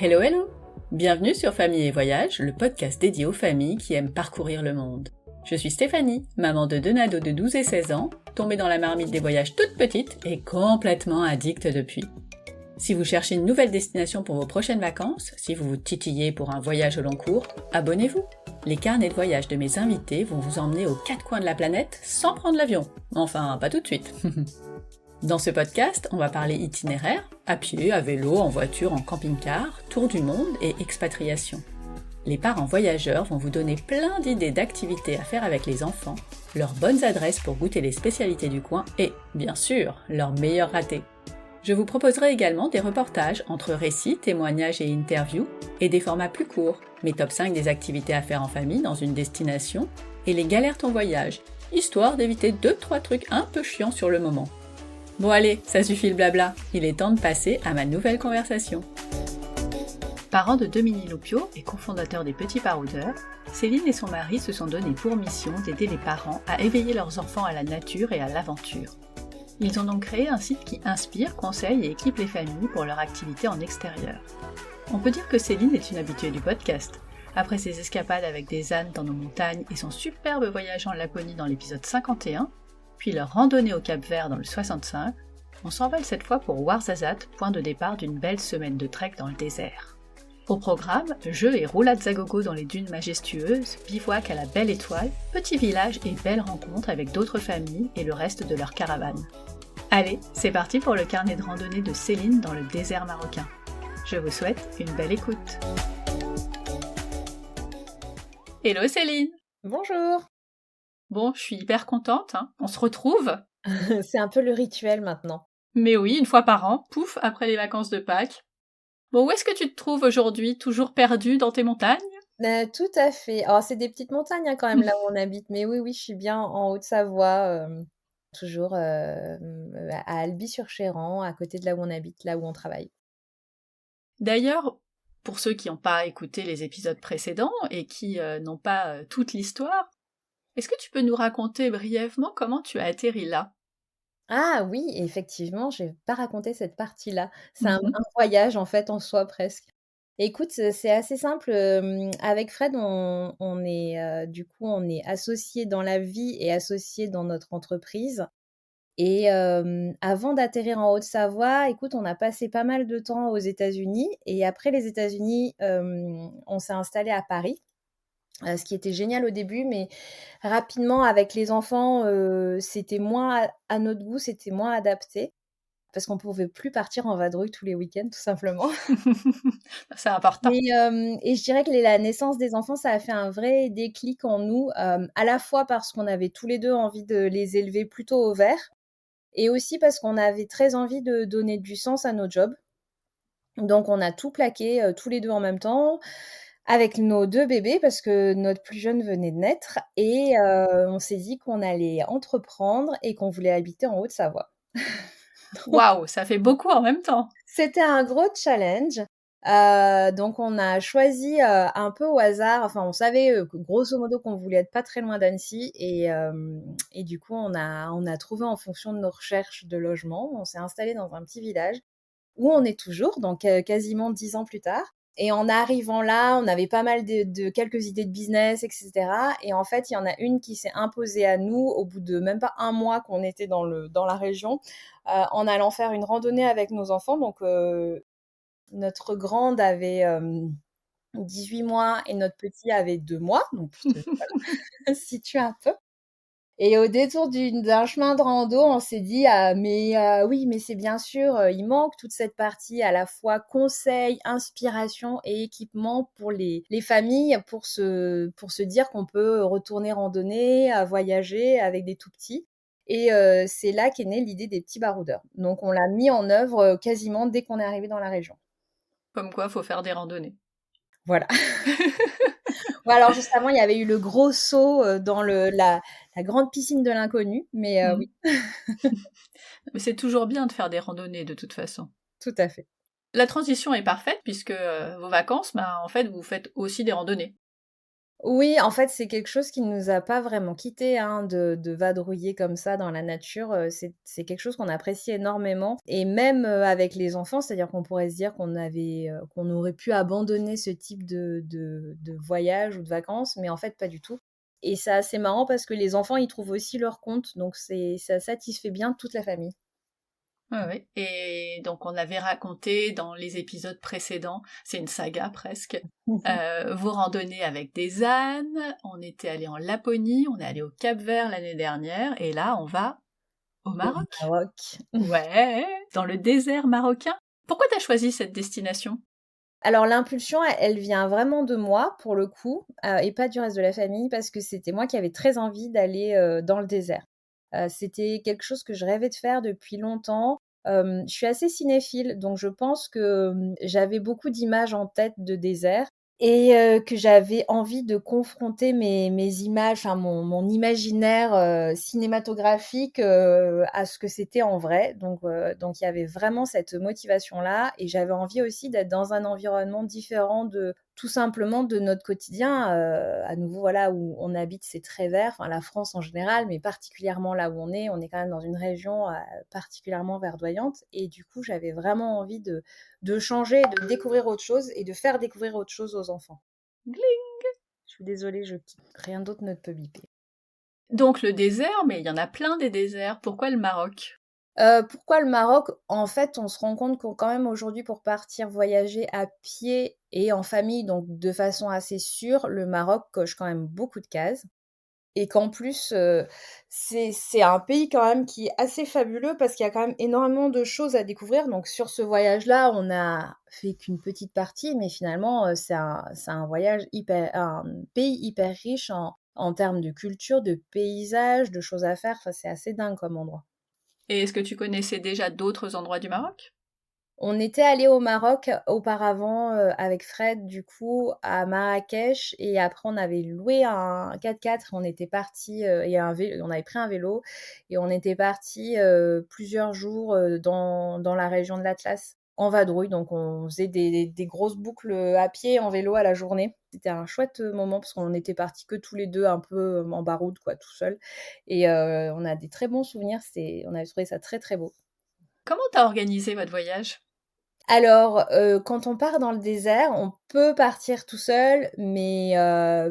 Hello hello! Bienvenue sur Famille et Voyage, le podcast dédié aux familles qui aiment parcourir le monde. Je suis Stéphanie, maman de 2 nados de 12 et 16 ans, tombée dans la marmite des voyages toute petite et complètement addicte depuis. Si vous cherchez une nouvelle destination pour vos prochaines vacances, si vous vous titillez pour un voyage au long cours, abonnez-vous. Les carnets de voyage de mes invités vont vous emmener aux 4 coins de la planète sans prendre l'avion. Enfin, pas tout de suite. Dans ce podcast, on va parler itinéraire, à pied, à vélo, en voiture, en camping-car, tour du monde et expatriation. Les parents voyageurs vont vous donner plein d'idées d'activités à faire avec les enfants, leurs bonnes adresses pour goûter les spécialités du coin et, bien sûr, leurs meilleurs ratés. Je vous proposerai également des reportages entre récits, témoignages et interviews, et des formats plus courts, mes top 5 des activités à faire en famille dans une destination, et les galères ton voyage, histoire d'éviter 2-3 trucs un peu chiants sur le moment. Bon allez, ça suffit le blabla, il est temps de passer à ma nouvelle conversation. Parent de 2 mini-loupiaux et cofondateur des Petits Baroudeurs, Céline et son mari se sont donné pour mission d'aider les parents à éveiller leurs enfants à la nature et à l'aventure. Ils ont donc créé un site qui inspire, conseille et équipe les familles pour leur activité en extérieur. On peut dire que Céline est une habituée du podcast. Après ses escapades avec des ânes dans nos montagnes et son superbe voyage en Laponie dans l'épisode 51, puis leur randonnée au Cap-Vert dans le 65, on s'envole cette fois pour Ouarzazate, point de départ d'une belle semaine de trek dans le désert. Au programme, jeux et roulades à gogo dans les dunes majestueuses, bivouac à la Belle Étoile, petit village et belles rencontres avec d'autres familles et le reste de leur caravane. Allez, c'est parti pour le carnet de randonnée de Céline dans le désert marocain. Je vous souhaite une belle écoute. Hello Céline! Bonjour! Bon, je suis hyper contente, on se retrouve. C'est un peu le rituel maintenant. Mais oui, une fois par an, pouf, après les vacances de Pâques. Bon, où est-ce que tu te trouves aujourd'hui? Toujours perdue dans tes montagnes? Tout à fait. Alors c'est des petites montagnes quand même là où on habite, mais oui, je suis bien en Haute-Savoie, toujours à Alby-sur-Chéran, à côté de là où on habite, là où on travaille. D'ailleurs, pour ceux qui n'ont pas écouté les épisodes précédents et qui n'ont pas toute l'histoire, est-ce que tu peux nous raconter brièvement comment tu as atterri là? Ah oui, effectivement, je vais pas raconter cette partie-là. C'est un Mhm. voyage en fait en soi presque. Écoute, c'est assez simple, avec Fred on est, du coup on est associés dans la vie et associés dans notre entreprise. Et avant d'atterrir en Haute-Savoie, écoute, on a passé pas mal de temps aux États-Unis et après les États-Unis, on s'est installés à Paris, ce qui était génial au début, mais rapidement avec les enfants, c'était moins à notre goût, c'était moins adapté parce qu'on pouvait plus partir en vadrouille tous les week-ends tout simplement. C'est important. Et je dirais que la naissance des enfants, ça a fait un vrai déclic en nous, à la fois parce qu'on avait tous les 2 envie de les élever plutôt au vert et aussi parce qu'on avait très envie de donner du sens à nos jobs. Donc on a tout plaqué, tous les 2 en même temps, avec nos 2 bébés parce que notre plus jeune venait de naître et on s'est dit qu'on allait entreprendre et qu'on voulait habiter en Haute-Savoie. Waouh, ça fait beaucoup en même temps. C'était un gros challenge, donc on a choisi, un peu au hasard, enfin on savait, que grosso modo qu'on voulait être pas très loin d'Annecy et du coup on a trouvé en fonction de nos recherches de logement. On s'est installés dans un petit village où on est toujours, donc quasiment 10 ans plus tard. Et en arrivant là, on avait pas mal de quelques idées de business, et cetera. Et en fait, il y en a une qui s'est imposée à nous au bout de même pas un mois qu'on était dans la région, en allant faire une randonnée avec nos enfants. Donc, notre grande avait 18 mois et notre petit avait 2 mois. Donc, pour te voilà, situer un peu. Et au détour d'un chemin de rando, on s'est dit: «Ah mais oui, mais c'est bien sûr, il manque toute cette partie à la fois conseil, inspiration et équipement pour les familles pour se dire qu'on peut retourner randonner, voyager avec des tout petits» et c'est là qu'est née l'idée des Petits Baroudeurs. Donc on l'a mis en œuvre, quasiment dès qu'on est arrivé dans la région. Comme quoi, faut faire des randonnées. Voilà. Ouais, alors juste avant, il y avait eu le gros saut, dans la grande piscine de l'inconnu, mais Mhm. oui, Mais c'est toujours bien de faire des randonnées de toute façon. tout à fait. La transition est parfaite puisque vos vacances, en fait, vous faites aussi des randonnées. Oui, en fait, c'est quelque chose qui ne nous a pas vraiment quittés, hein, de vadrouiller comme ça dans la nature, c'est quelque chose qu'on apprécie énormément et même, avec les enfants, c'est-à-dire qu'on pourrait se dire qu'on aurait pu abandonner ce type de voyage ou de vacances, mais en fait pas du tout et c'est assez marrant parce que les enfants y trouvent aussi leur compte, donc ça satisfait bien toute la famille. Ouais, ouais. Et donc on avait raconté dans les épisodes précédents, c'est une saga presque, vos randonnées avec des ânes, on était allé en Laponie, on est allé au Cap-Vert l'année dernière, et là on va au Au Maroc. Maroc. Ouais, dans le désert marocain. Pourquoi t'as choisi cette destination? Alors l'impulsion, elle vient vraiment de moi pour le coup, et pas du reste de la famille parce que c'était moi qui avais très envie d'aller, dans le désert. C'était quelque chose que je rêvais de faire depuis longtemps. Je suis assez cinéphile, donc je pense que, j'avais beaucoup d'images en tête de désert et que j'avais envie de confronter mes images, enfin mon imaginaire, cinématographique, à ce que c'était en vrai. Donc il y avait vraiment cette motivation-là et j'avais envie aussi d'être dans un environnement différent de tout simplement de notre quotidien. À nouveau, voilà, où on habite, c'est très vert, enfin la France en général, mais particulièrement là où on est quand même dans une région, particulièrement verdoyante et du coup, j'avais vraiment envie de changer, de découvrir autre chose et de faire découvrir autre chose aux enfants. Gling. Je suis désolée, je quitte. Rien d'autre ne peut biper. Donc le désert, mais il y en a plein des déserts, pourquoi le Maroc? Pourquoi le Maroc? En fait, on se rend compte qu'on quand même aujourd'hui pour partir voyager à pied et en famille, donc de façon assez sûre, le Maroc coche quand même beaucoup de cases. Et qu'en plus, c'est un pays quand même qui est assez fabuleux parce qu'il y a quand même énormément de choses à découvrir. Donc sur ce voyage-là, on a fait qu'une petite partie, mais finalement, c'est un voyage hyper un pays hyper riche en termes de culture, de paysages, de choses à faire. Enfin, c'est assez dingue comme endroit. Et est-ce que tu connaissais déjà d'autres endroits du Maroc? On était allé au Maroc auparavant, avec Fred, du coup, à Marrakech et après on avait loué un 4x4 et on était partis, et on avait pris un vélo et on était partis, plusieurs jours, dans la région de l'Atlas, en vadrouille. Donc on faisait des grosses boucles, à pied, en vélo à la journée. C'était un chouette, moment parce qu'on était partis que tous les 2 un peu, en baroud quoi, tout seuls et on a des très bons souvenirs. On avait trouvé ça très, très beau. Comment t'as organisé votre voyage? Alors, quand on part dans le désert, on peut partir tout seul, mais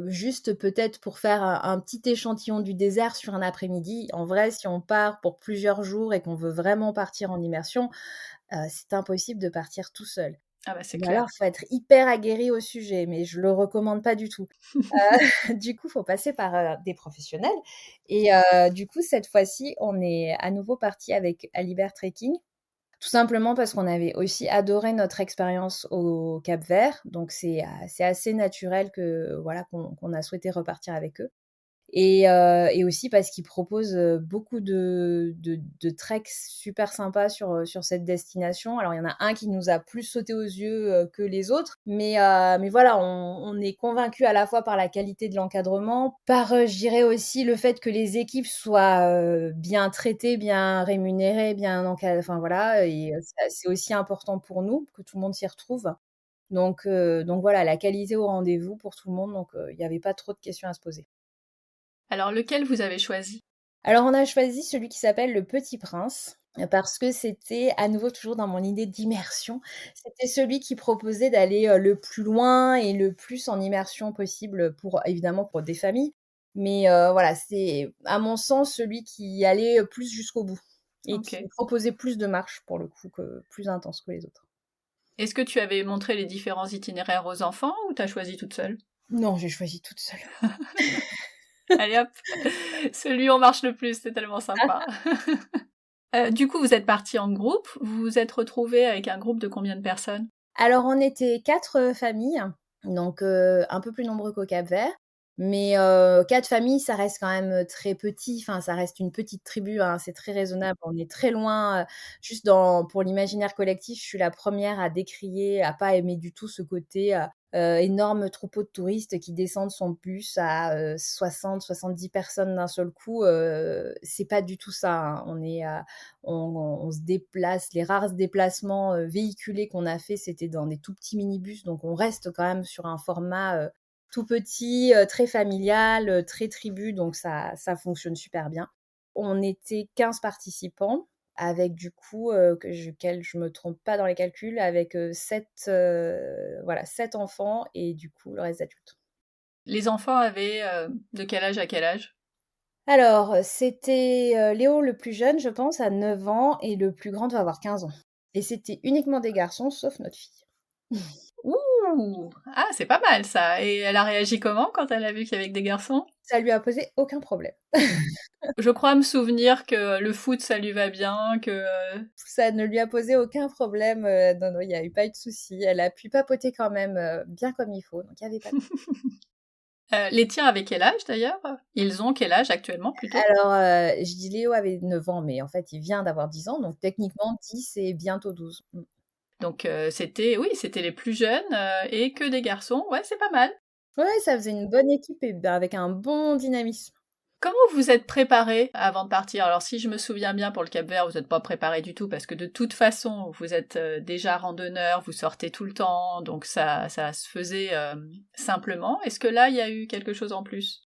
juste peut-être pour faire un petit échantillon du désert sur un après-midi. En vrai, si on part pour plusieurs jours et qu'on veut vraiment partir en immersion, c'est impossible de partir tout seul. Ah bah c'est Ou alors, clair. faut être hyper aguerri au sujet, mais je le recommande pas du tout. Du coup, faut passer par, des professionnels et du coup, cette fois-ci, on est à nouveau parti avec Alibert Trekking. Tout simplement parce qu'on avait aussi adoré notre expérience au Cap-Vert, donc c'est assez naturel que voilà qu'on a souhaité repartir avec eux et aussi parce qu'ils proposent, beaucoup de treks super sympas sur cette destination. Alors il y en a un qui nous a plus sauté aux yeux, que les autres, mais voilà, on est convaincus à la fois par la qualité de l'encadrement, par, je dirais aussi le fait que les équipes soient, bien traitées, bien rémunérées, bien encad enfin voilà et c'est aussi important pour nous que tout le monde s'y retrouve. Donc voilà, la qualité au rendez-vous pour tout le monde, donc il y avait pas trop de questions à se poser. Alors lequel vous avez choisi? Alors on a choisi celui qui s'appelle Le Petit Prince, parce que c'était à nouveau toujours dans mon idée d'immersion, c'était celui qui proposait d'aller, le plus loin et le plus en immersion possible pour évidemment pour des familles. Mais, voilà, c'est à mon sens celui qui allait, plus jusqu'au bout et qui Ok. proposait plus de marches pour le coup que plus intense que les autres. Est-ce que tu avais montré les différents itinéraires aux enfants ou t'as choisi toute seule? Non, j'ai choisi toute seule. Allez hop, celui où on marche le plus, c'est tellement sympa. Du coup, vous êtes partis en groupe, vous vous êtes retrouvés avec un groupe de combien de personnes? Alors on était 4 familles, donc un peu plus nombreux qu'au Cap-Vert, mais 4 familles, ça reste quand même, très petit, enfin ça reste une petite tribu, hein, c'est très raisonnable. On est très loin, juste dans pour l'imaginaire collectif, je suis la première à décrier, à pas aimer du tout ce côté, énorme troupeau de touristes qui descendent son bus à, 60-70 personnes d'un seul coup, c'est pas du tout ça, hein. On se déplace, les rares déplacements, véhiculés qu'on a fait, c'était dans des tout petits minibus, donc on reste quand même sur un format, tout petit, très familial, très tribu, donc ça fonctionne super bien. On était 15 participants avec du coup, que je me trompe pas dans les calculs, avec, 7, voilà, 7 enfants et du coup le reste d'adultes. Les enfants avaient de quel âge à quel âge? Alors, c'était, Léo le plus jeune, je pense, à 9 ans et le plus grand doit avoir 15 ans et c'était uniquement des garçons sauf notre fille. Ouh! Ah, c'est pas mal ça. Et elle a réagi comment quand elle a vu qu'il y avait que des garçons? Ça lui a posé aucun problème. Je crois me souvenir que le foot, ça lui va bien, que Ça ne lui a posé aucun problème, non, non, il y a eu pas eu de souci. Elle a pu papoter quand même, bien comme il faut, donc il y avait pas de les tiens avaient quel âge d'ailleurs? Ils ont quel âge actuellement plutôt? alors, je dis Léo avait 9 ans, mais en fait, il vient d'avoir 10 ans, donc techniquement 10 et bientôt 12. Donc c'était oui, c'était les plus jeunes et que des garçons. Ouais, c'est pas mal. Ouais, ça faisait une bonne équipe et bah, avec un bon dynamisme. Comment vous êtes préparés avant de partir? Alors si je me souviens bien pour le Cap-Vert, vous n'êtes pas préparés du tout parce que de toute façon, vous êtes déjà randonneur, vous sortez tout le temps, donc ça se faisait simplement. Est-ce que là, il y a eu quelque chose en plus?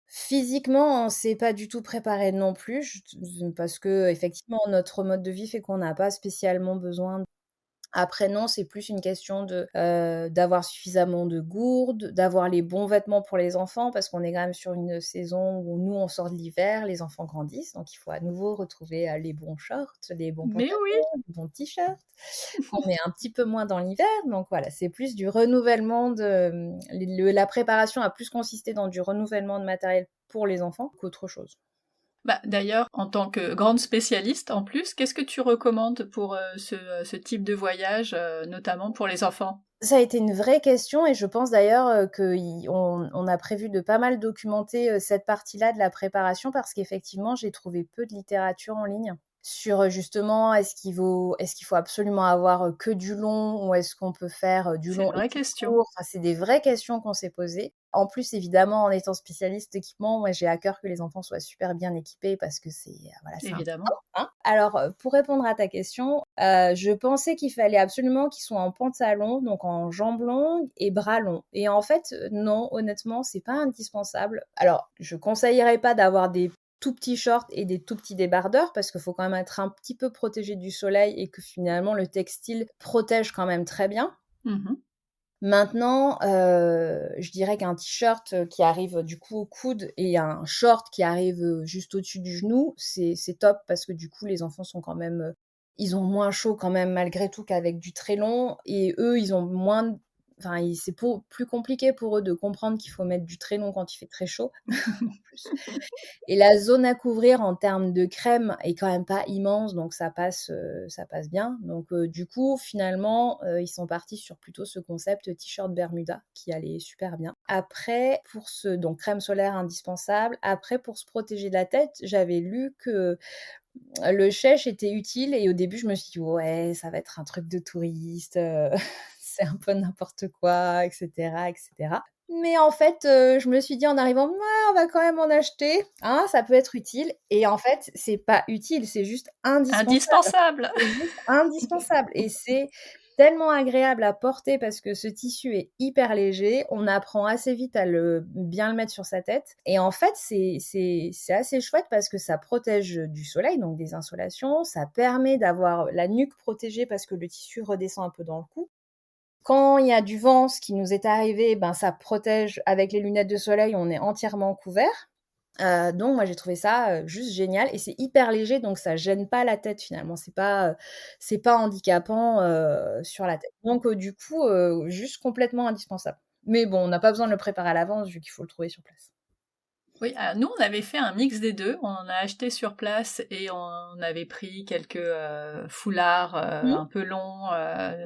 Physiquement, on s'est pas du tout préparé non plus, parce qu'effectivement, notre mode de vie fait qu'on n'a pas spécialement besoin. Après non, c'est plus une question d'avoir suffisamment de gourdes, d'avoir les bons vêtements pour les enfants parce qu'on est quand même sur une saison où nous, on sort de l'hiver, les enfants grandissent, donc il faut à nouveau retrouver, les bons shorts, les bons Mais oui! pantalons, les bons t-shirts qu'on met un petit peu moins dans l'hiver, donc voilà, c'est plus du renouvellement la préparation a plus consisté dans du renouvellement de matériel pour les enfants qu'autre chose. Bah, d'ailleurs, en tant que grande spécialiste en plus, qu'est-ce que tu recommandes pour ce type de voyage, notamment pour les enfants? Ça a été une vraie question et je pense d'ailleurs, qu'on a prévu de pas mal documenter, cette partie-là de la préparation parce qu'effectivement, j'ai trouvé peu de littérature en ligne sur, justement est-ce qu'il faut absolument avoir, que du long ou est-ce qu'on peut faire, du C'est une long et vraie du question. court? Enfin, c'est des vraies questions qu'on s'est posées. En plus, évidemment, en étant spécialiste d'équipement, moi, j'ai à cœur que les enfants soient super bien équipés parce que c'est, voilà, c'est Évidemment. important, hein. Alors, pour répondre à ta question, je pensais qu'il fallait absolument qu'ils soient en pantalon, donc en jambes longues et bras longs et en fait, non, honnêtement, c'est pas indispensable. Alors, je conseillerais pas d'avoir des tout petits shorts et des tout petits débardeurs parce qu'il faut quand même être un petit peu protégé du soleil et que finalement le textile protège quand même très bien. Mmh. Maintenant, je dirais qu'un t-shirt, qui arrive, du coup, au coude et un short qui arrive, juste au-dessus du genou, c'est top parce que, du coup, les enfants sont quand même, ils ont moins chaud quand même malgré tout qu'avec du très long et eux, ils ont moins d enfin, ils c'est pour plus compliqué pour eux de comprendre qu'il faut mettre du très long quand il fait très chaud, en plus. Et la zone à couvrir en termes de crème est quand même pas immense, donc ça passe bien. Donc du coup, finalement, ils sont partis sur plutôt ce concept t-shirt Bermuda qui allait super bien. Après donc crème solaire indispensable. Après pour se protéger de la tête, j'avais lu que le chèche était utile et au début, je me suis dit: «Ouais, ça va être un truc de touriste, c'est un peu n'importe quoi et cetera et cetera». Mais en fait, je me suis dit en arrivant: «Mouais, on va quand même en acheter, hein, ça peut être utile» et en fait, c'est pas utile, c'est juste indispensable. Indispensable! C'est juste indispensable et c'est tellement agréable à porter parce que ce tissu est hyper léger. On apprend assez vite à bien le mettre sur sa tête et en fait, c'est assez chouette parce que ça protège, du soleil, donc des insolations. Ça permet d'avoir la nuque protégée parce que le tissu redescend un peu dans le cou. Quand il y a du vent, ce qui nous est arrivé, ben, ça protège avec les lunettes de soleil, on est entièrement couvert. Donc moi j'ai trouvé ça, juste génial et c'est hyper léger donc ça gêne pas la tête finalement. C'est pas handicapant, sur la tête. Donc du coup, juste complètement indispensable. Mais bon, on n'a pas besoin de le préparer à l'avance vu qu'il faut le trouver sur place. Oui, nous, on avait fait un mix des 2. On a acheté sur place et on avait pris quelques, foulards, Mmh. un peu longs,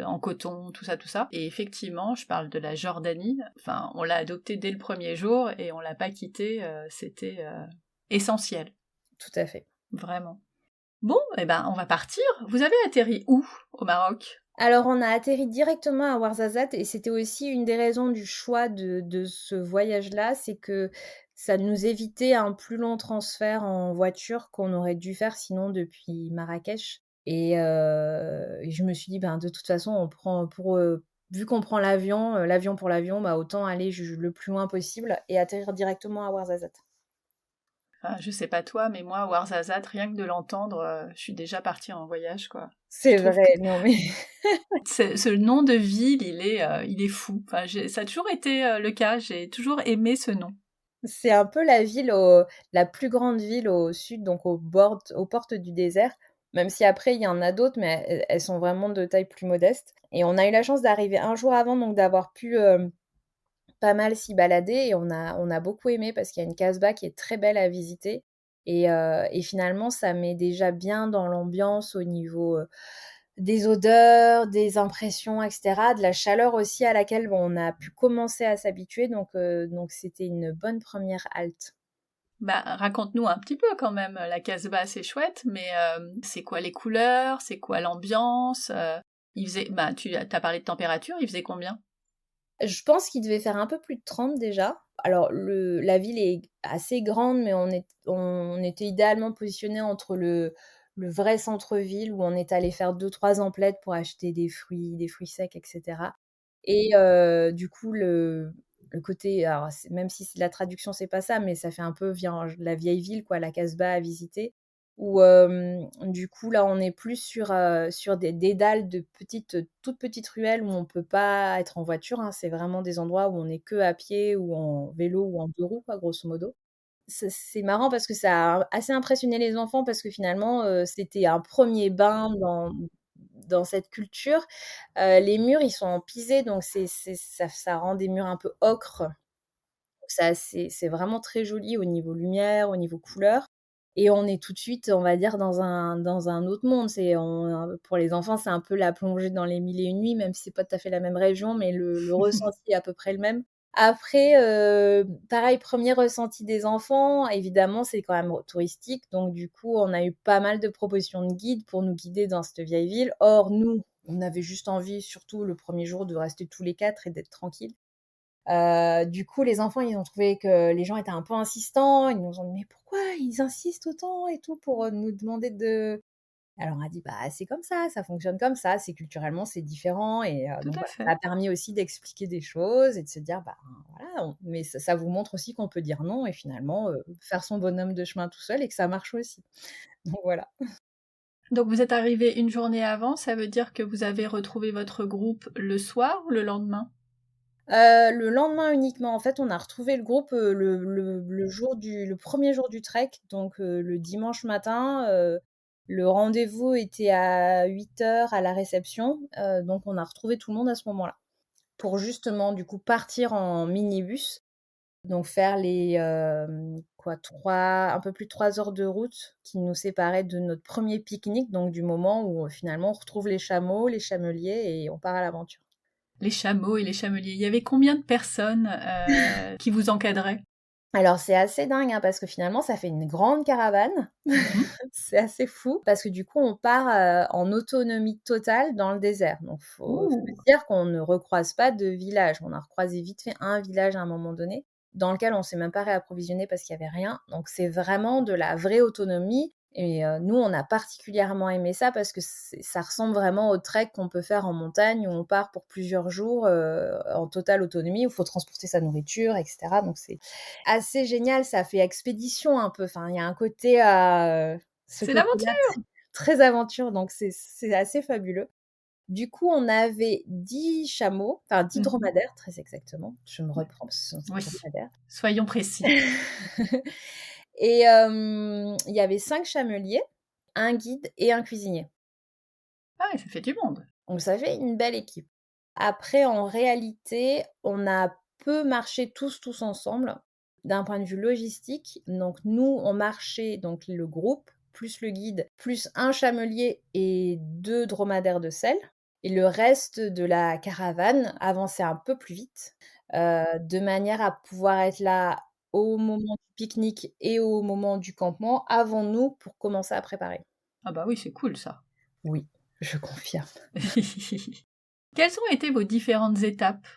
en coton, tout ça et effectivement, je parle de la Jordanie, enfin, on l'a adopté dès le premier jour et on l'a pas quitté, c'était, essentiel, Tout à fait. vraiment. Bon, et ben, on va partir. Vous avez atterri où au Maroc? Alors on a atterri directement à Ouarzazate et c'était aussi une des raisons du choix de ce voyage-là, c'est que ça nous évitait un plus long transfert en voiture qu'on aurait dû faire sinon depuis Marrakech et je me suis dit: «Ben, de toute façon, on prend vu qu'on prend l'avion pour l'avion, bah, autant aller le plus loin possible et atterrir directement à Ouarzazate. Enfin, je sais pas toi, mais moi, Ouarzazate, rien que de l'entendre, je suis déjà partie en voyage, quoi. Je C'est trouve que vrai, non mais ce nom de ville, il est fou. Enfin, ça a toujours été le cas, j'ai toujours aimé ce nom. c'est un peu la plus grande ville au sud, donc aux portes du désert, même si après il y en a d'autres, mais elles sont vraiment de taille plus modeste et on a eu la chance d'arriver un jour avant, donc d'avoir pu, pas mal s'y balader et on a beaucoup aimé parce qu'il y a une casbah qui est très belle à visiter et finalement ça met déjà bien dans l'ambiance au niveau, des odeurs, des impressions et cetera, de la chaleur aussi à laquelle, bon, on a pu commencer à s'habituer donc c'était une bonne première halte. Bah, raconte-nous un petit peu quand même. La Casbah, c'est chouette, mais c'est quoi les couleurs? C'est quoi l'ambiance? Bah, tu as parlé de température, il faisait combien? Je pense qu'il devait faire un peu plus de 30 déjà. Alors la ville est assez grande, mais on était idéalement positionnés entre le vrai centre-ville où on est allé faire 2-3 emplettes pour acheter des fruits secs et cetera et du coup le côté alors même si c'est la traduction, c'est pas ça, mais ça fait un peu la vieille ville quoi, la Casbah à visiter où du coup là, on est plus sur des dédales de toutes petites ruelles où on peut pas être en voiture, hein. C'est vraiment des endroits où on est que à pied ou en vélo ou en 2 roues quoi, grosso modo. C'est marrant parce que ça a assez impressionné les enfants parce que finalement, c'était un premier bain dans cette culture. Les murs, ils sont en pisé donc ça rend des murs un peu ocre. C'est vraiment très joli au niveau lumière, au niveau couleur et on est tout de suite, on va dire, dans un autre monde. Pour les enfants, c'est un peu la plongée dans les mille et une nuits, même si c'est pas tout à fait la même région, mais le ressenti est à peu près le même. Après, pareil, premier ressenti des enfants, évidemment, c'est quand même touristique, donc du coup, on a eu pas mal de propositions de guides pour nous guider dans cette vieille ville. Or, nous, on avait juste envie, surtout le premier jour, de rester tous les 4 et d'être tranquilles. Du coup, les enfants, ils ont trouvé que les gens étaient un peu insistants. Ils nous ont dit: «Mais pourquoi ils insistent autant et tout pour, nous demander de». Alors on a dit: «Bah, c'est comme ça fonctionne comme ça, c'est culturellement, c'est différent» et Tout donc à voilà, fait. ça a permis aussi d'expliquer des choses et de se dire: «Bah, voilà, mais ça vous montre aussi qu'on peut dire non et finalement, faire son bonhomme de chemin tout seul et que ça marche aussi». Donc voilà. Donc vous êtes arrivé une journée avant, ça veut dire que vous avez retrouvé votre groupe le soir ou le lendemain? Le lendemain uniquement, en fait, on a retrouvé le groupe, le 1er jour du trek, donc le dimanche matin, le rendez-vous était à 8 heures à la réception, donc on a retrouvé tout le monde à ce moment-là. Pour justement, du coup, partir en minibus, donc faire quoi, 3 un peu plus de 3 heures de route qui nous séparaient de notre premier pique-nique, donc du moment où, finalement, on retrouve les chameaux, les chameliers et on part à l'aventure. Les chameaux et les chameliers. Il y avait combien de personnes qui vous encadraient? Alors c'est assez dingue, hein, parce que finalement ça fait une grande caravane. Mhm. C'est assez fou parce que du coup on part, en autonomie totale dans le désert. Donc faut se Ouh! dire qu'on ne recroise pas de village. On a recroisé vite fait un village à un moment donné, dans lequel on s'est même pas réapprovisionné parce qu'il y avait rien. Donc c'est vraiment de la vraie autonomie et nous on a particulièrement aimé ça parce que ça ressemble vraiment au trek qu'on peut faire en montagne où on part pour plusieurs jours, en totale autonomie, où il faut transporter sa nourriture et cetera. Donc c'est assez génial, ça fait expédition un peu. Enfin, il y a un côté ce C'est côté-là l'aventure! très aventure, donc c'est assez fabuleux. Du coup, on avait 10 chameaux, enfin 10 Mhm. dromadaires très exactement. Je me reprends parce que ce sont des Oui, dromadaires. soyons précis. Et il y avait 5 chameliers, un guide et un cuisinier. Ah ouais, ça fait du monde. Donc ça fait une belle équipe. Après, en réalité, on a peu marché tous ensemble, d'un point de vue logistique. Donc nous, on marchait donc le groupe, plus le guide, plus un chamelier et 2 dromadaires de selle et le reste de la caravane avançait un peu plus vite, de manière à pouvoir être là au moment du pique-nique et au moment du campement avant nous pour commencer à préparer. Ah bah oui, c'est cool ça. Oui, je confirme. Quelles ont été vos différentes étapes?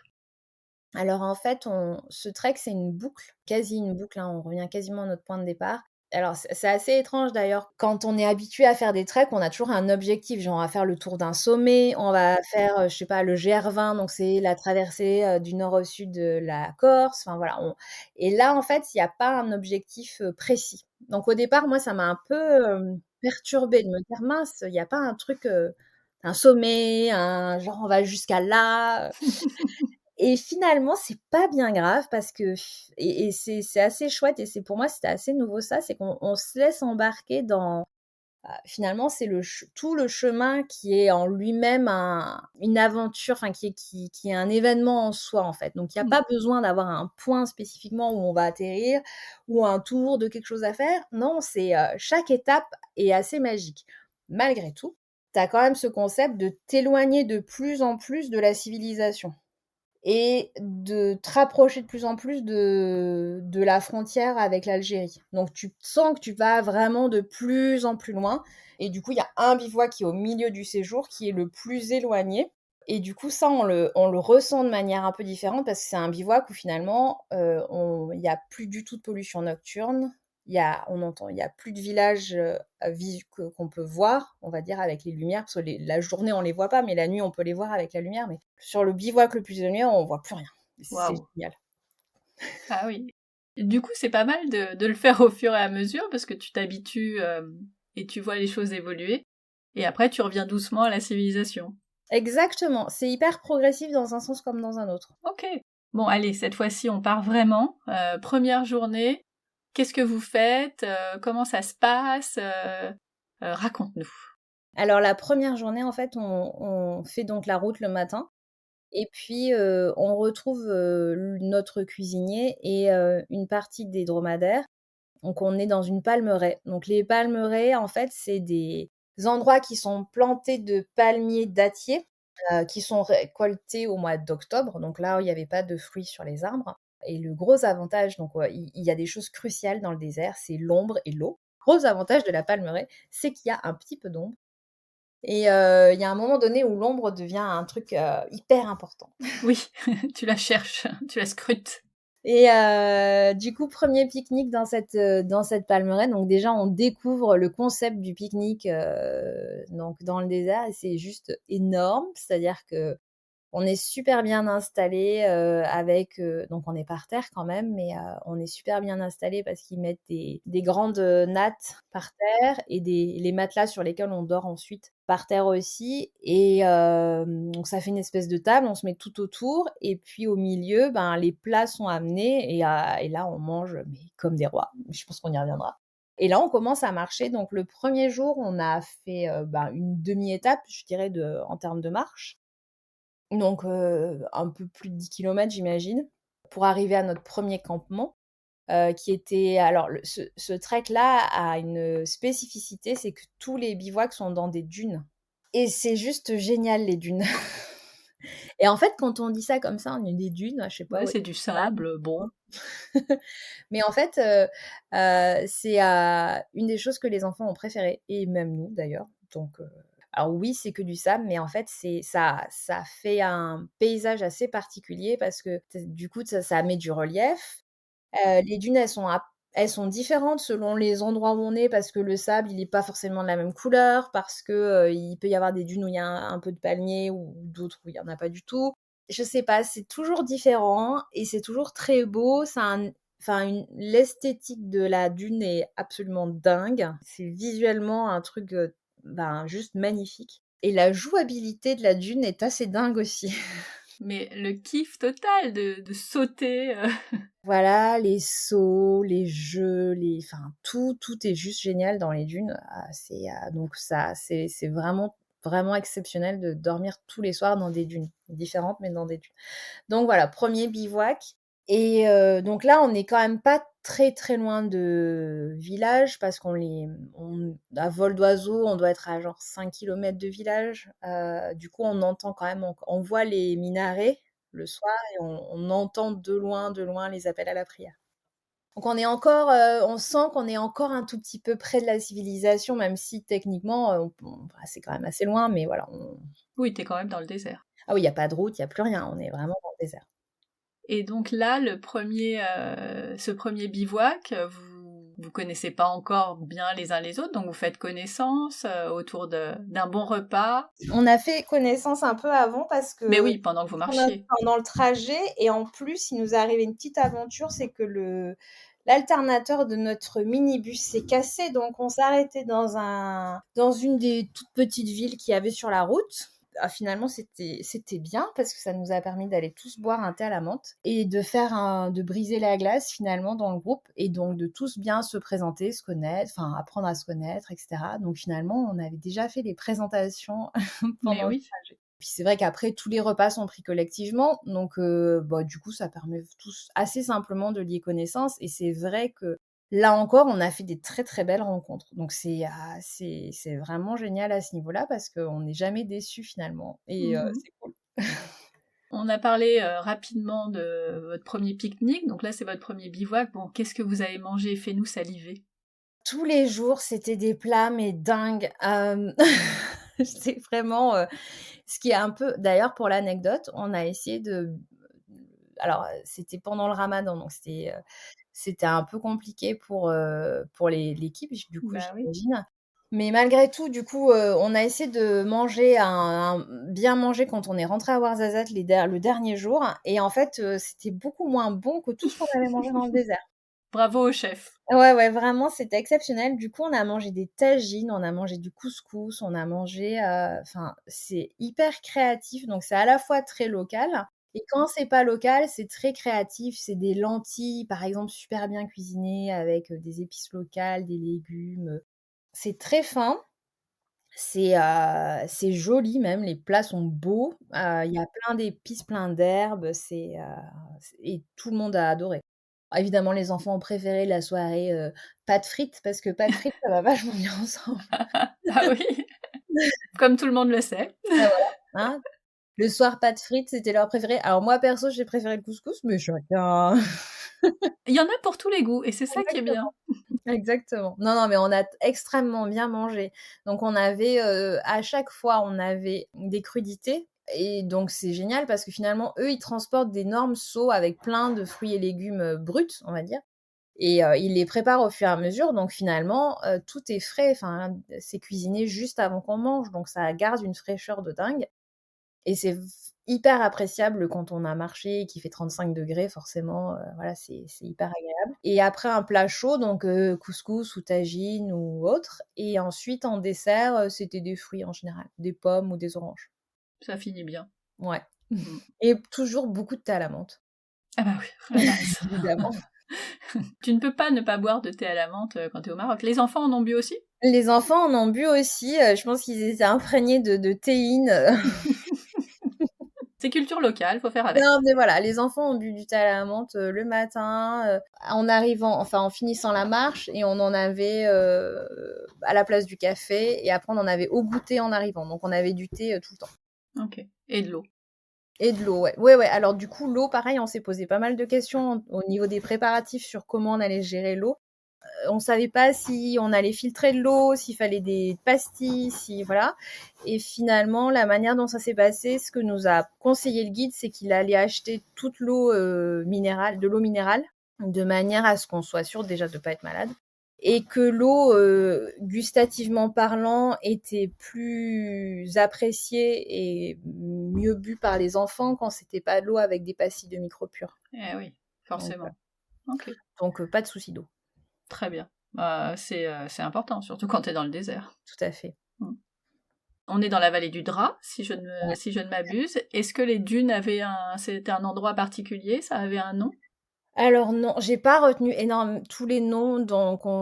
Alors en fait, ce trek, c'est une boucle, quasi une boucle, hein, on revient quasiment à notre point de départ. Alors c'est assez étrange d'ailleurs. Quand on est habitué à faire des treks, on a toujours un objectif, genre on va faire le tour d'un sommet, on va faire, je sais pas, le GR20, donc c'est la traversée, du nord au sud de la Corse, enfin voilà, on et là, en fait, il y a pas un objectif, précis. Donc au départ, moi, ça m'a un peu, perturbée de me dire: «Mince, il y a pas un truc, un sommet, un genre on va jusqu'à là». Et finalement, c'est pas bien grave parce que et c'est assez chouette et c'est pour moi, c'était assez nouveau ça, c'est qu'on se laisse embarquer dans finalement, c'est tout le chemin qui est en lui-même une aventure, enfin qui est un événement en soi, en fait. Donc il y a Mmh. pas besoin d'avoir un point spécifiquement où on va atterrir ou un tour de quelque chose à faire. Non, chaque étape est assez magique. Malgré tout, tu as quand même ce concept de t'éloigner de plus en plus de la civilisation et de te rapprocher de plus en plus de la frontière avec l'Algérie. Donc tu sens que tu vas vraiment de plus en plus loin et du coup, il y a un bivouac qui est au milieu du séjour, qui est le plus éloigné et du coup, ça, on le ressent de manière un peu différente parce que c'est un bivouac où finalement, il y a plus du tout de pollution nocturne. Il y a plus de villages, qu'on peut voir, on va dire, avec les lumières, parce que la journée, on les voit pas, mais la nuit, on peut les voir avec la lumière. Mais sur le bivouac le plus éloigné, on voit plus rien. C'est Waouh! génial. Ah oui. Du coup, c'est pas mal de le faire au fur et à mesure parce que tu t'habitues, et tu vois les choses évoluer et après tu reviens doucement à la civilisation. Exactement, c'est hyper progressif dans un sens comme dans un autre. OK. Bon allez, cette fois-ci on part vraiment. 1re journée, qu'est-ce que vous faites? Comment ça se passe? Raconte-nous. Alors la première journée, en fait, on fait donc la route le matin et puis, on retrouve, notre cuisinier et une partie des dromadaires. Donc on est dans une palmeraie. Donc les palmeraies, en fait, c'est des endroits qui sont plantés de palmiers dattiers, qui sont récoltés au mois d'octobre. Donc là, il y avait pas de fruits sur les arbres et le gros avantage donc il y a des choses cruciales dans le désert, c'est l'ombre et l'eau. Gros avantage de la palmeraie, c'est qu'il y a un petit peu d'ombre et il y a un moment donné où l'ombre devient un truc, hyper important. Oui, tu la cherches, tu la scrutes. Et du coup, premier pique-nique dans cette palmeraie. Donc déjà, on découvre le concept du pique-nique, donc dans le désert et c'est juste énorme. C'est-à-dire que on est super bien installés, avec, donc on est par terre quand même, mais on est super bien installés parce qu'ils mettent des grandes, nattes par terre et les matelas sur lesquels on dort ensuite par terre aussi et donc ça fait une espèce de table, on se met tout autour et puis au milieu, ben, les plats sont amenés et là on mange mais comme des rois. Je pense qu'on y reviendra et là on commence à marcher donc le premier jour, on a fait, ben, une demi-étape, je dirais en termes de marche donc un peu plus de 10 kilomètres, j'imagine, pour arriver à notre premier campement, qui était alors ce trek-là a une spécificité, c'est que tous les bivouacs sont dans des dunes et c'est juste génial les dunes et en fait, quand on dit ça comme ça, on est des dunes, je sais pas, Ouais, ouais, c'est du sable, bon. mais en fait, c'est, une des choses que les enfants ont préférées et même nous d'ailleurs, donc alors oui, c'est que du sable, mais en fait, ça fait un paysage assez particulier parce que du coup, ça met du relief. Les dunes, elles sont différentes selon les endroits où on est parce que le sable, il est pas forcément de la même couleur, parce que, il peut y avoir des dunes où il y a un peu de palmiers ou d'autres où il y en a pas du tout. Je sais pas, c'est toujours différent et c'est toujours très beau. Ça a un enfin une l'esthétique de la dune est absolument dingue. C'est visuellement un truc, ben, juste magnifique et la jouabilité de la dune est assez dingue aussi. Mais le kiff total de sauter, Voilà, les sauts, les jeux, enfin tout est juste génial dans les dunes. Donc ça, c'est vraiment, vraiment exceptionnel de dormir tous les soirs dans des dunes, différentes mais dans des dunes. Donc voilà, premier bivouac et donc là, on est quand même pas très, très loin de village parce on à vol d'oiseau, on doit être à genre 5 kilomètres de village. Du coup, on entend quand même, on voit les minarets le soir et on entend de loin les appels à la prière. Donc on est encore, on sent qu'on est encore un tout petit peu près de la civilisation, même si techniquement, bah, c'est quand même assez loin, mais voilà, oui, tu quand même dans le désert. ah oui, il y a pas de route, il y a plus rien, on est vraiment dans le désert. Et donc là, ce premier bivouac, vous connaissez pas encore bien les uns les autres, donc vous faites connaissance autour d'un bon repas. On a fait connaissance un peu avant parce Mais que oui, pendant que vous marchiez. pendant le trajet et en plus, il nous est arrivé une petite aventure, c'est que l'alternateur de notre minibus s'est cassé, donc on s'est arrêté dans une des toutes petites villes qu'il y avait sur la route. Ah, finalement, c'était bien parce que ça nous a permis d'aller tous boire un thé à la menthe et de briser la glace finalement dans le groupe et donc de tous bien se présenter, se connaître, enfin apprendre à se connaître, etc. Donc finalement, on avait déjà fait les présentations Mais pendant le oui. trajet. Puis c'est vrai qu'après, tous les repas sont pris collectivement, donc du coup, ça permet tous assez simplement de lier connaissance. Et c'est vrai que là encore, on a fait des très très belles rencontres. Donc c'est vraiment génial à ce niveau-là parce qu'on n'est jamais déçus finalement. Et Mhm. c'est cool. On a parlé rapidement de votre premier pique-nique, donc là c'est votre premier bivouac. Bon, qu'est-ce que vous avez mangé? Fais-nous saliver. Tous les jours, c'était des plats, mais dingues. C'est vraiment ce qui est un peu. D'ailleurs, pour l'anecdote, on a essayé de. Alors, c'était pendant le ramadan, donc c'était un peu compliqué pour l'équipe, du coup, Bah oui. j'imagine. Mais malgré tout, du coup, on a essayé de manger bien manger quand on est rentré à Ouarzazate le dernier jour. Et en fait, c'était beaucoup moins bon que tout ce qu'on avait mangé dans le désert. Bravo au chef. Ouais, ouais, vraiment, c'était exceptionnel. Du coup, on a mangé des tagines, on a mangé du couscous, on a mangé, enfin, c'est hyper créatif, donc c'est à la fois très local et quand c'est pas local, c'est très créatif. C'est des lentilles, par exemple, super bien cuisinées avec, des épices locales, des légumes, c'est très fin, c'est joli même, les plats sont beaux, il y a plein d'épices, plein d'herbes, et tout le monde a adoré. Évidemment, les enfants ont préféré la soirée, pâtes frites parce que pâtes frites, ça va vachement bien ensemble. Ah oui, comme tout le monde le sait. Ah voilà, hein. Le soir, pâtes frites, c'était leur préféré. Alors moi, perso, j'ai préféré le couscous, mais chacun Il y en a pour tous les goûts, et c'est ça qui est bien. exactement, exactement. Non, non, mais on a extrêmement bien mangé. Donc on avait, à chaque fois, on avait des crudités et donc c'est génial parce que finalement, eux, ils transportent d'énormes seaux avec plein de fruits et légumes, bruts, on va dire. Et ils les préparent au fur et à mesure, donc finalement, tout est frais, enfin, c'est cuisiné juste avant qu'on mange, donc ça garde une fraîcheur de dingue et c'est hyper appréciable quand on a marché et qu'il fait 35 degrés forcément, voilà, c'est hyper agréable et après un plat chaud, donc couscous ou tagine ou autre et ensuite en dessert, c'était des fruits en général, des pommes ou des oranges. Ça finit bien. Ouais Mm. et toujours beaucoup de thé à la menthe. Ah bah oui, la base. Évidemment. Tu ne peux pas ne pas boire de thé à la menthe quand tu es au Maroc. Les enfants en ont bu aussi? Les enfants en ont bu aussi, je pense qu'ils étaient imprégnés de théine. C'est culture locale, faut faire avec. Non, mais voilà, les enfants ont bu du thé à la menthe, le matin, en finissant la marche et on en avait, à la place du café et après on en avait au goûter en arrivant. Donc on avait du thé, tout le temps Ok. Et de l'eau. et de l'eau, ouais. Ouais, ouais, alors du coup, l'eau, pareil, on s'est posé pas mal de questions au niveau des préparatifs sur comment on allait gérer l'eau. On savait pas si on allait filtrer de l'eau, s'il fallait des pastilles, si voilà. Et finalement, la manière dont ça s'est passé, ce que nous a conseillé le guide, c'est qu'il allait acheter toute l'eau minérale, de l'eau minérale, de manière à ce qu'on soit sûr déjà de pas être malade. Et que l'eau, gustativement parlant, était plus appréciée et mieux bue par les enfants quand c'était pas de l'eau avec des pastilles de micropure. Eh oui, Donc, forcément. Ok. pas de souci d'eau, Très bien. Bah, c'est important, surtout quand tu es dans le désert. tout à fait. Mm. On est dans la vallée du Drap, Ouais. si je ne m'abuse. Est-ce que les dunes c'était un endroit particulier? Ça avait un nom? Alors non, j'ai pas retenu énorme tous les noms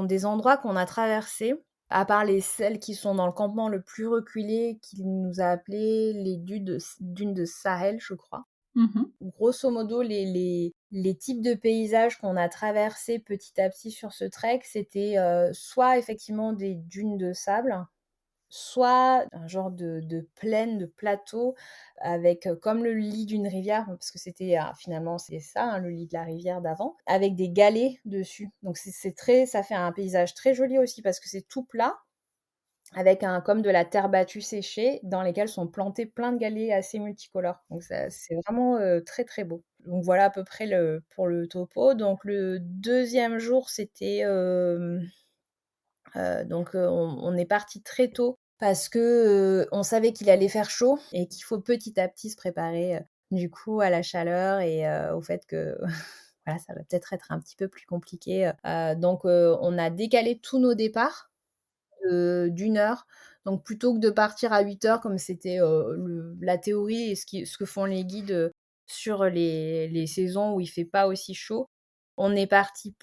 des endroits qu'on a traversés, à part celles qui sont dans le campement le plus reculé, qu'il nous a appelé les dunes de Sahel, je crois. Mhm. Grosso modo, les types de paysages qu'on a traversés petit à petit sur ce trek, c'était soit effectivement des dunes de sable, soit un genre de plaine, de plateau avec, comme le lit d'une rivière, parce que c'était, finalement c'est ça, hein, le lit de la rivière d'avant, avec des galets dessus. Donc ça fait un paysage très joli aussi parce que c'est tout plat, avec comme de la terre battue séchée, dans lesquelles sont plantés plein de galets assez multicolores. Donc ça c'est vraiment, très, très beau. Donc voilà à peu près pour le topo. Donc le deuxième jour, c'était, on est parti très tôt parce que, on savait qu'il allait faire chaud et qu'il faut petit à petit se préparer, du coup à la chaleur et au fait que voilà, ça va peut-être être un petit peu plus compliqué, on a décalé tous nos départs d'1 heure. Donc plutôt que de partir à 8 heures comme c'était, la théorie et ce que font les guides, sur les saisons où il fait pas aussi chaud, on est parti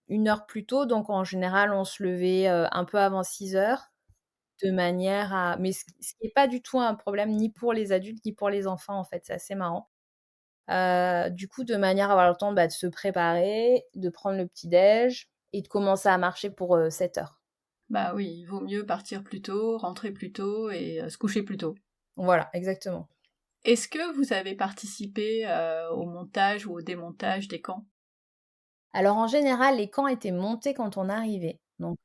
1 heure plus tôt. Donc en général, on se levait, un peu avant 6 heures, de manière à mais ce qui est pas du tout un problème ni pour les adultes ni pour les enfants, en fait, c'est assez marrant. Du coup, de manière à avoir le temps, bah, de se préparer, de prendre le petit déj et de commencer à marcher pour, 7 heures. Bah oui, il vaut mieux partir plus tôt, rentrer plus tôt et se coucher plus tôt. Voilà, exactement. Est-ce que vous avez participé au montage ou au démontage des camps? Alors en général, les camps étaient montés quand on arrivait, donc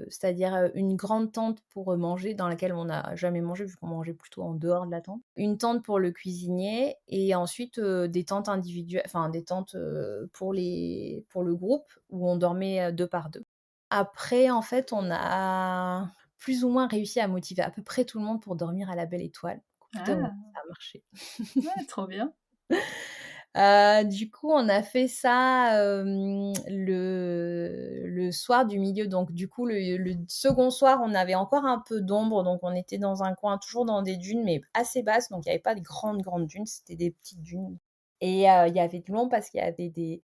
c'est-à-dire, une grande tente pour, manger dans laquelle on n'a jamais mangé vu qu'on mangeait plutôt en dehors de la tente. Une tente pour le cuisinier et ensuite, des tentes individuelles enfin des tentes, pour le groupe où on dormait, 2 par 2. Après en fait, on a plus ou moins réussi à motiver à peu près tout le monde pour dormir à la Belle Étoile. Écoutez, Ah, ça a marché. ouais, trop bien. Du coup, on a fait ça, le soir du milieu. Donc du coup, le second soir, on avait encore un peu d'ombre, donc on était dans un coin, toujours dans des dunes, mais assez basses, donc il y avait pas de grandes, grandes dunes, c'était des petites dunes et il y avait de l'ombre parce qu'il y avait des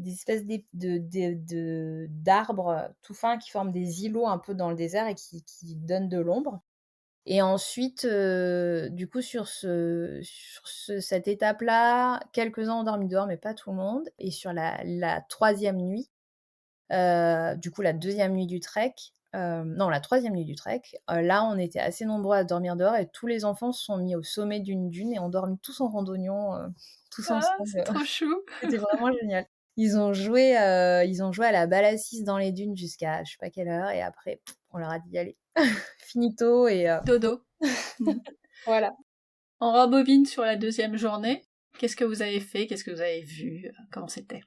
espèces d'arbres, tout fins qui forment des îlots un peu dans le désert et qui donnent de l'ombre. Et ensuite, du coup, cette étape-là, quelques-uns ont dormi dehors, mais pas tout le monde. Et sur la 3e nuit, du coup, la 2e nuit du trek, non, la 3e nuit du trek, là, on était assez nombreux à dormir dehors et tous les enfants se sont mis au sommet d'une dune et ont dormi tous en randonnion, tous Ah, ensemble. c'est trop chou. C'était vraiment génial. Ils ont joué à la balle à 6 dans les dunes jusqu'à je sais pas quelle heure et après, on leur a dit: «Allez, finito» et Dodo. Mm. voilà. On rembobine sur la deuxième journée. Qu'est-ce que vous avez fait? Qu'est-ce que vous avez vu? Comment c'était?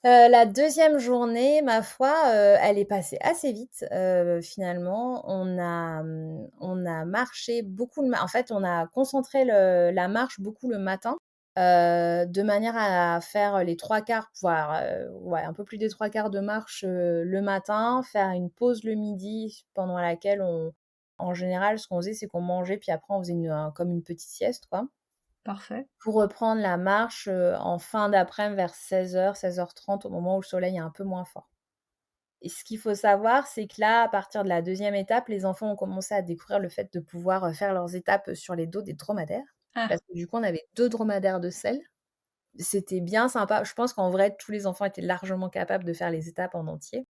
La 2e journée, ma foi, elle est passée assez vite, finalement. On a marché beaucoup en fait, on a concentré la marche beaucoup le matin, de manière à faire les 3/4, voire, ouais, un peu plus des 3/4 de marche, le matin, faire une pause le midi pendant laquelle en général, ce qu'on faisait, c'est qu'on mangeait puis après on faisait comme une petite sieste, quoi. Parfait. Pour reprendre la marche, en fin d'après-midi vers 16h-16h30 au moment où le soleil est un peu moins fort. Et ce qu'il faut savoir, c'est que là, à partir de la 2e étape, les enfants ont commencé à découvrir le fait de pouvoir, faire leurs étapes, sur les dos des dromadaires. Ah, Parce que du coup, on avait 2 dromadaires de selle. C'était bien sympa. Je pense qu'en vrai, tous les enfants étaient largement capables de faire les étapes en entier.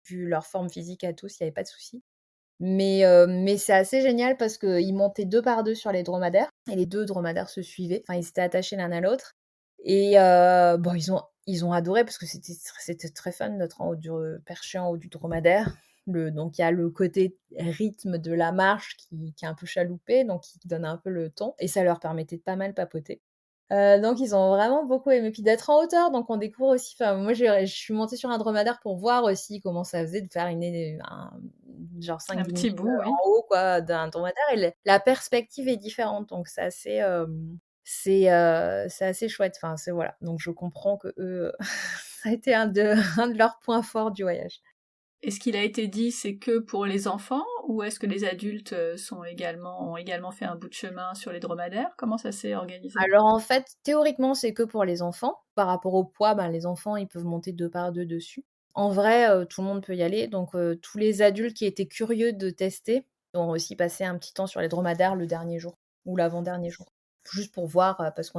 Vu leur forme physique à tous, il y avait pas de souci. Mais c'est assez génial parce qu'ils montaient 2 par 2 sur les dromadaires et les 2 dromadaires se suivaient. Enfin, ils étaient attachés l'un à l'autre et bon, ils ont adoré parce que c'était très fun d'être perché en haut du dromadaire. Donc il y a le côté rythme de la marche qui est un peu chaloupé, donc qui donne un peu le ton et ça leur permettait de pas mal papoter. Donc ils ont vraiment beaucoup aimé. Puis d'être en hauteur, donc on découvre aussi enfin moi je suis montée sur un dromadaire pour voir aussi comment ça faisait de faire genre un 5-10 petit minutes, bout, oui. en haut quoi d'un dromadaire et la perspective est différente donc c'est assez chouette. Enfin c'est voilà, donc je comprends qu'eux, ça a été un de leurs points forts du voyage. Est-ce qu'il a été dit c'est que pour les enfants ou est-ce que les adultes ont également fait un bout de chemin sur les dromadaires? Comment ça s'est organisé? Alors en fait, théoriquement, c'est que pour les enfants. Par rapport au poids, ben, les enfants, ils peuvent monter 2 par 2 dessus. En vrai, tout le monde peut y aller, donc tous les adultes qui étaient curieux de tester ont aussi passé un petit temps sur les dromadaires le dernier jour ou l'avant-dernier jour. Juste pour voir, parce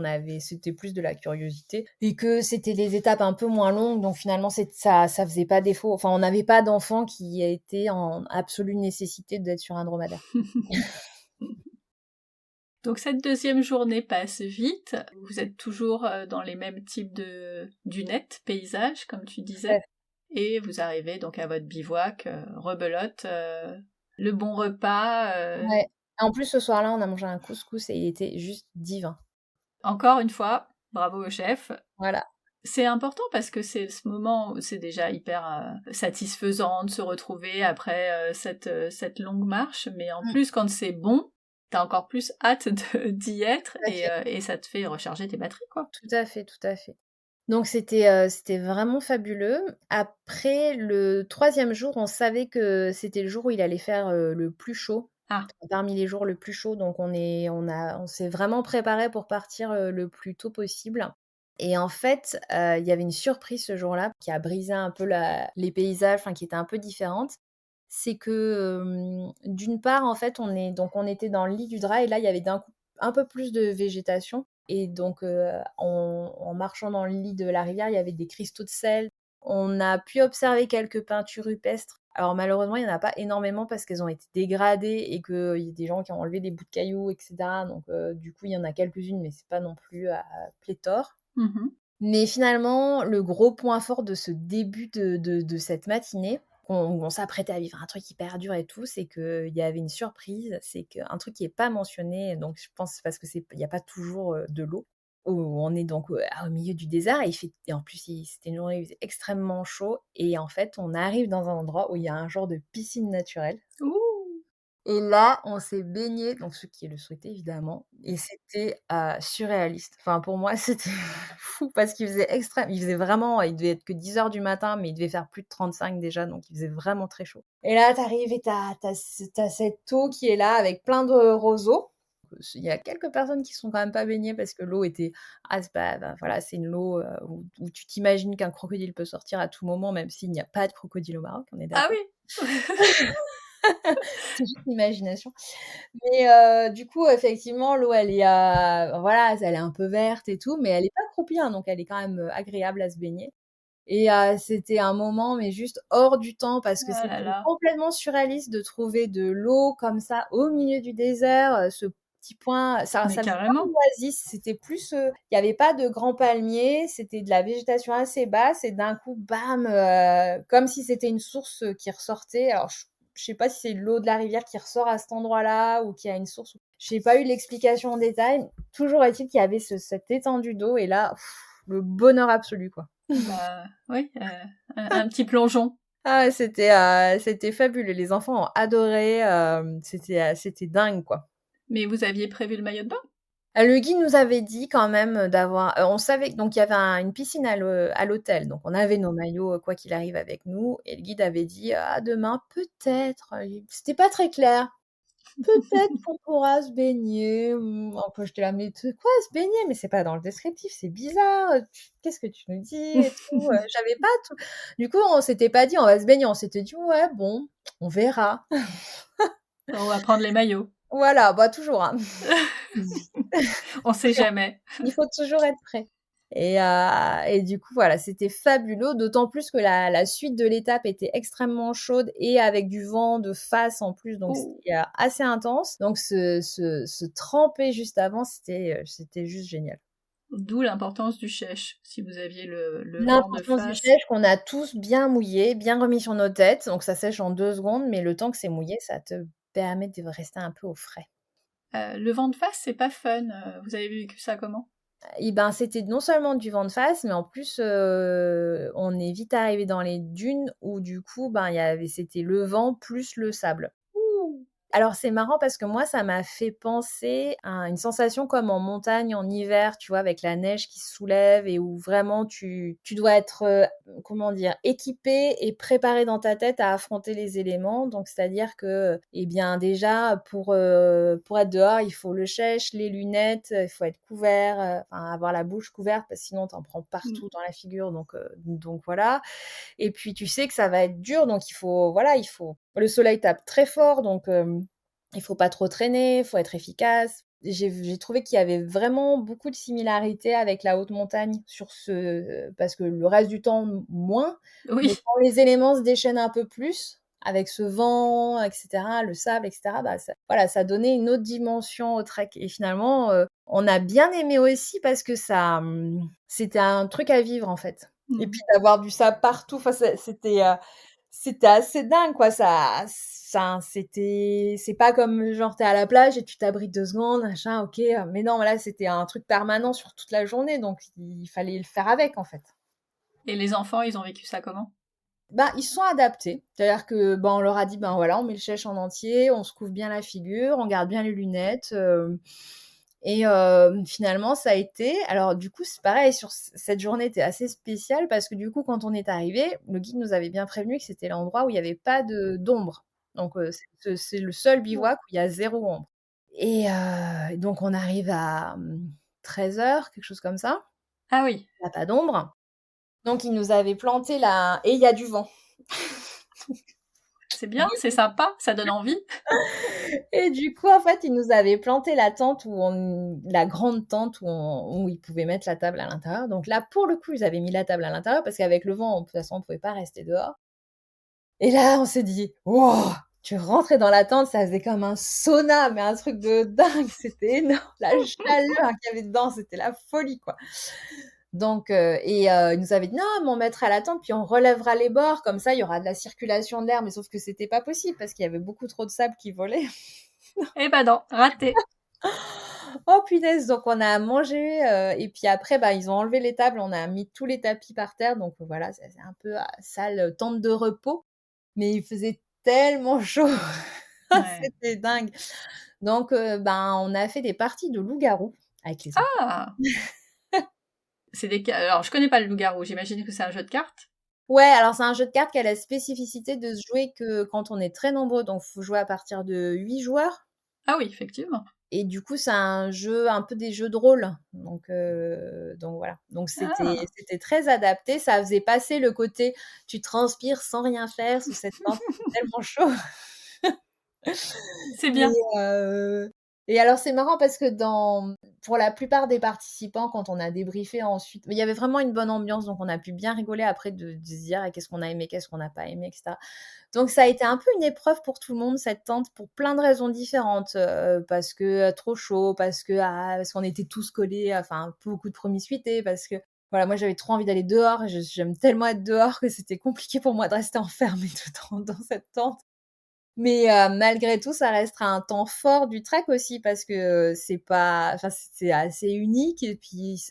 c'était plus de la curiosité et que c'était des étapes un peu moins longues, donc finalement ça faisait pas défaut. Enfin, on n'avait pas d'enfants qui étaient en absolue nécessité d'être sur un dromadaire. Donc cette deuxième journée passe vite. Vous êtes toujours dans les mêmes types de dunettes, paysages, comme tu disais. Et vous arrivez donc à votre bivouac, rebelote, le bon repas. Ouais. En plus, ce soir-là, on a mangé un couscous et il était juste divin. Encore une fois, Bravo au chef. Voilà. C'est important parce que c'est ce moment où c'est déjà hyper satisfaisant de se retrouver après cette longue marche, mais en plus quand c'est bon, t'as encore plus hâte d'y être Tout à fait. et ça te fait recharger tes batteries, quoi. Tout à fait, tout à fait. Donc c'était vraiment fabuleux. Après le 3e jour, on savait que c'était le jour où il allait faire, le plus chaud, Ah, parmi les jours le plus chaud, donc on s'est vraiment préparé pour partir, le plus tôt possible et en fait, il y avait une surprise ce jour-là qui a brisé un peu les paysages, enfin qui était un peu différente. C'est que, d'une part, en fait, on était dans le lit du Dra et là, il y avait d'un coup un peu plus de végétation et donc en marchant dans le lit de la rivière, il y avait des cristaux de sel. On a pu observer quelques peintures rupestres. Alors malheureusement, il y en a pas énormément parce qu'elles ont été dégradées et qu'il y a des gens qui ont enlevé des bouts de cailloux et cetera, donc du coup, il y en a quelques-unes, mais c'est pas non plus à pléthore. mmh. Mais finalement, le gros point fort de ce début de cette matinée, on s'apprêtait à vivre un truc hyper dur et tout, c'est qu'il y avait une surprise, c'est qu'un truc qui est pas mentionné, donc je pense parce que il y a pas toujours, de l'eau, où on est donc, au milieu du désert et en plus c'était une journée où il faisait extrêmement chaud et en fait, on arrive dans un endroit où il y a un genre de piscine naturelle. Ouh! Et là, on s'est baigné, donc ceux qui le souhaitaient évidemment, et c'était, surréaliste. Enfin pour moi, c'était fou parce qu'il faisait extrême il faisait vraiment il devait être que 10 heures du matin, mais il devait faire plus de 35 déjà, donc il faisait vraiment très chaud. Et là, tu arrives et tu as cette eau qui est là avec plein de roseaux. Il y a quelques personnes qui sont quand même pas baignées parce que l'eau était c'est pas bah, voilà, c'est une eau, où tu t'imagines qu'un crocodile peut sortir à tout moment, même s'il n'y a pas de crocodile au Maroc, on est Ah d'accord? oui! C'est juste l'imagination. Mais du coup, effectivement, l'eau, elle est, voilà, elle est un peu verte et tout, mais elle est pas croupie, hein, donc elle est quand même, agréable à se baigner et c'était un moment, mais juste hors du temps parce que Ah là c'était là. complètement surréaliste de trouver de l'eau comme ça au milieu du désert, ce petit point Mais ça faisait pas une carrément. oasis, c'était plus, il y avait pas de grands palmiers, c'était de la végétation assez basse et d'un coup, bam, comme si c'était une source, qui ressortait. Alors je sais pas si c'est l'eau de la rivière qui ressort à cet endroit-là ou qu'il y a une source. J'ai pas eu l'explication en détail. Toujours est-il qu'il y avait cette étendue d'eau et là, le bonheur absolu, quoi. Bah, oui, un petit plongeon. Ah, c'était fabuleux. Les enfants ont adoré. C'était dingue, quoi. Mais vous aviez prévu le maillot de bain? Le guide nous avait dit quand même d'avoir. On savait que donc il y avait une piscine à l'hôtel, donc on avait nos maillots quoi qu'il arrive avec nous. Et le guide avait dit ah demain peut-être. C'était pas très clair. Peut-être qu'on pourra se baigner, enfin j'étais là: «Mais de quoi se baigner? Mais c'est pas dans le descriptif, c'est bizarre, qu'est-ce que tu nous dis et tout?» J'avais pas tout du coup, on s'était pas dit: «On va se baigner», on s'était dit: «Ouais, bon, on verra». On va prendre les maillots. Voilà, bah, toujours, hein. On sait jamais. Il faut toujours être prêt et du coup, voilà, c'était fabuleux, d'autant plus que la suite de l'étape était extrêmement chaude et avec du vent de face en plus, donc Oh. c'était, assez intense. Donc se tremper juste avant, c'était juste génial. D'où l'importance du chèche, si vous aviez le vent de L'importance du face. sèche qu'on a tous bien mouillé, bien remis sur nos têtes, donc ça sèche en 2 secondes, mais le temps que c'est mouillé, ça te permet de rester un peu au frais. Le vent de face, c'est pas fun. Vous avez vécu ça comment? Et ben, c'était non seulement du vent de face, mais en plus, on est vite arrivé dans les dunes où du coup, ben, c'était le vent plus le sable. Ouh! Alors c'est marrant parce que moi, ça m'a fait penser à une sensation comme en montagne en hiver, tu vois? Avec la neige qui se soulève et où vraiment tu dois être, comment dire? Équipé et préparé dans ta tête à affronter les éléments. Donc c'est-à-dire que, eh bien déjà pour être dehors, il faut le chèche, les lunettes, il faut être couvert, enfin avoir la bouche couverte parce que sinon tu en prends Mmh. partout dans la figure donc voilà. Et puis tu sais que ça va être dur, donc il faut voilà, il faut le soleil tape très fort, donc il faut pas trop traîner, il faut être efficace. J'ai trouvé qu'il y avait vraiment beaucoup de similarités avec la haute montagne sur parce que le reste du temps, moins, mais Oui. quand les éléments se déchaînent un peu plus, avec ce vent et cetera, le sable et cetera, bah, ça voilà, ça donnait une autre dimension au trek et finalement, on a bien aimé aussi parce que c'était un truc à vivre, en fait. Et Mmh. puis d'avoir du sable partout, enfin c'était, c'était assez dingue, quoi. C'est pas comme genre t'es à la plage et tu t'abrites 2 secondes, machin, ok. Mais non, là, c'était un truc permanent sur toute la journée, donc il fallait le faire avec, en fait. Et les enfants, ils ont vécu ça comment? Bah, ils se sont adaptés. C'est-à-dire que, ben, on leur a dit, ben voilà, on met le chèche en entier, on se couvre bien la figure, on garde bien les lunettes. Et finalement, ça a été. Alors, du coup, c'est pareil, cette journée était assez spéciale parce que, du coup, quand on est arrivé, le guide nous avait bien prévenu que c'était l'endroit où il n'y avait pas d'ombre. Donc, c'est le seul bivouac où il y a zéro ombre. Et donc, on arrive à 13h, quelque chose comme ça. Ah oui, Il n'y a pas d'ombre. Donc, ils nous avaient planté là. Et il y a du vent. c'est bien, c'est sympa, ça donne envie. Et du coup, en fait, ils nous avaient planté la tente la grande tente où ils pouvaient mettre la table à l'intérieur. Donc là, pour le coup, ils avaient mis la table à l'intérieur parce qu'avec le vent, de toute façon, on pouvait pas rester dehors. Et là, on s'est dit, wow, tu rentrais dans la tente, ça faisait comme un sauna, mais un truc de dingue. C'était énorme. La chaleur qu'il y avait dedans, c'était la folie, quoi. Donc, ils nous avaient dit, non, mais on mettra la tente, puis on relèvera les bords, comme ça, il y aura de la circulation d'air. Mais sauf que c'était pas possible parce qu'il y avait beaucoup trop de sable qui volait. Eh ben non, raté. Oh punaise, donc on a mangé et puis après bah, ils ont enlevé les tables, on a mis tous les tapis par terre donc voilà, c'est un peu salle tente de repos, mais il faisait tellement chaud, Ouais. c'était dingue. Donc ben, on a fait des parties de loup-garou avec les enfants. Ah, alors je connais pas le loup-garou, j'imagine que c'est un jeu de cartes. Ouais, alors c'est un jeu de cartes qui a la spécificité de se jouer que quand on est très nombreux, donc faut jouer à partir de 8 joueurs. Ah oui, effectivement. Et du coup, c'est un jeu, un peu des jeux de rôle. Donc voilà. Donc Ah, c'était très adapté. Ça faisait passer le côté tu transpires sans rien faire sous cette tente, c'est tellement chaud. c'est Mais, bien. et alors c'est marrant parce que pour la plupart des participants, quand on a débriefé ensuite, il y avait vraiment une bonne ambiance, donc on a pu bien rigoler après de se dire: «Ah, qu'est-ce qu'on a aimé, qu'est-ce qu'on n'a pas aimé?» et cetera. Donc ça a été un peu une épreuve pour tout le monde, cette tente, pour plein de raisons différentes, parce que, trop chaud, parce qu'on était tous collés, enfin beaucoup de promiscuité, parce que voilà, moi j'avais trop envie d'aller dehors et j'aime tellement être dehors que c'était compliqué pour moi de rester enfermée dedans dans cette tente. Mais malgré tout, ça restera un temps fort du trek aussi parce que, c'est pas enfin, c'est assez unique et puis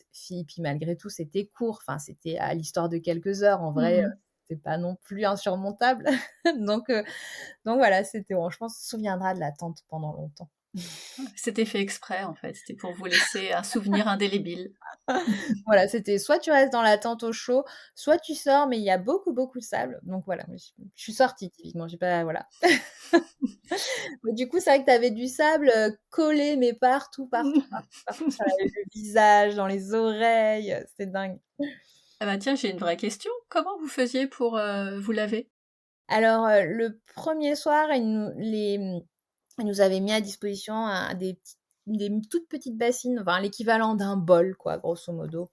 malgré tout, c'était court. Enfin, c'était à l'histoire de quelques heures. En vrai, Mhm. c'est pas non plus insurmontable. Donc heu, donc voilà, c'était bon. Je pense qu'on se souviendra de la tente pendant longtemps. C'était fait exprès en fait, c'était pour vous laisser un souvenir indélébile. Voilà, c'était soit tu restes dans la tente au chaud, soit tu sors, mais il y a beaucoup, beaucoup de sable. Donc voilà, moi je suis sortie typiquement, j'ai pas voilà. Mais du coup, c'est vrai que tu avais du sable, collé, mais partout, partout, partout, partout sur le visage, dans les oreilles, c'était dingue. Ah bah tiens, j'ai une vraie question. Comment vous faisiez pour vous laver? Alors, le premier soir, ils nous avaient mis à disposition des toutes petites bassines, enfin l'équivalent d'un bol quoi, grosso modo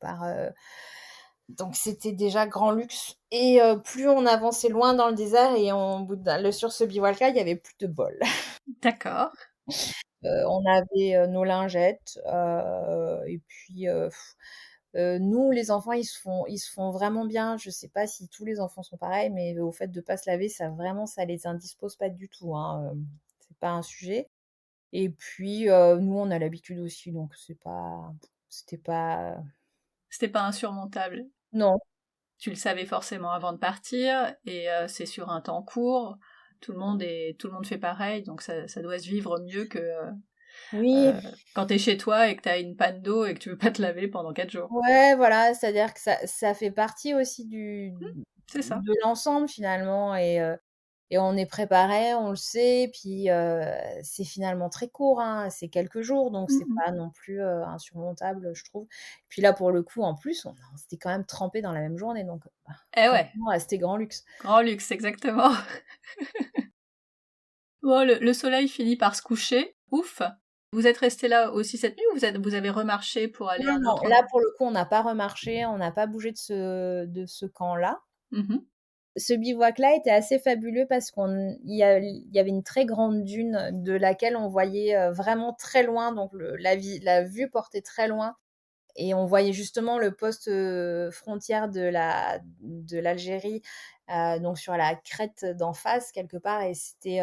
donc c'était déjà grand luxe et plus on avançait loin dans le désert et au bout sur ce bivouac-là, il y avait plus de bol. D'accord. On avait, nos lingettes, et puis, nous, les enfants, ils se font vraiment bien. Je sais pas si tous les enfants sont pareils, mais au fait de pas se laver, ça vraiment, ça les indispose pas du tout, hein, c'est pas un sujet et puis, nous, on a l'habitude aussi, donc c'était pas C'était pas insurmontable. non. Tu le savais forcément avant de partir et c'est sur un temps court. Tout le monde fait pareil, donc ça doit se vivre mieux que Oui, quand t'es chez toi et que t'as une panne d'eau et que tu veux pas te laver pendant 4 jours. ouais, voilà, c'est-à-dire que ça fait partie aussi C'est ça. de l'ensemble finalement et on est préparé, on le sait, puis, c'est finalement très court, hein, c'est quelques jours, donc c'est Mhm. pas non plus, insurmontable, je trouve. Puis là, pour le coup, en plus, on s'était quand même trempés dans la même journée, donc Eh ouais, franchement, c'était grand luxe. grand luxe, exactement. Bon, le soleil finit par se coucher. Ouf. Vous êtes resté là aussi cette nuit ou vous avez remarché pour aller à Non, un non, autre là, endroit? pour le coup, on n'a pas remarché, on n'a pas bougé de ce camp-là. Mhm. Ce bivouac-là était assez fabuleux parce il y avait une très grande dune de laquelle on voyait, vraiment très loin, donc la vue portait très loin et on voyait justement le poste, frontière de l'Algérie, donc sur la crête d'en face quelque part et c'était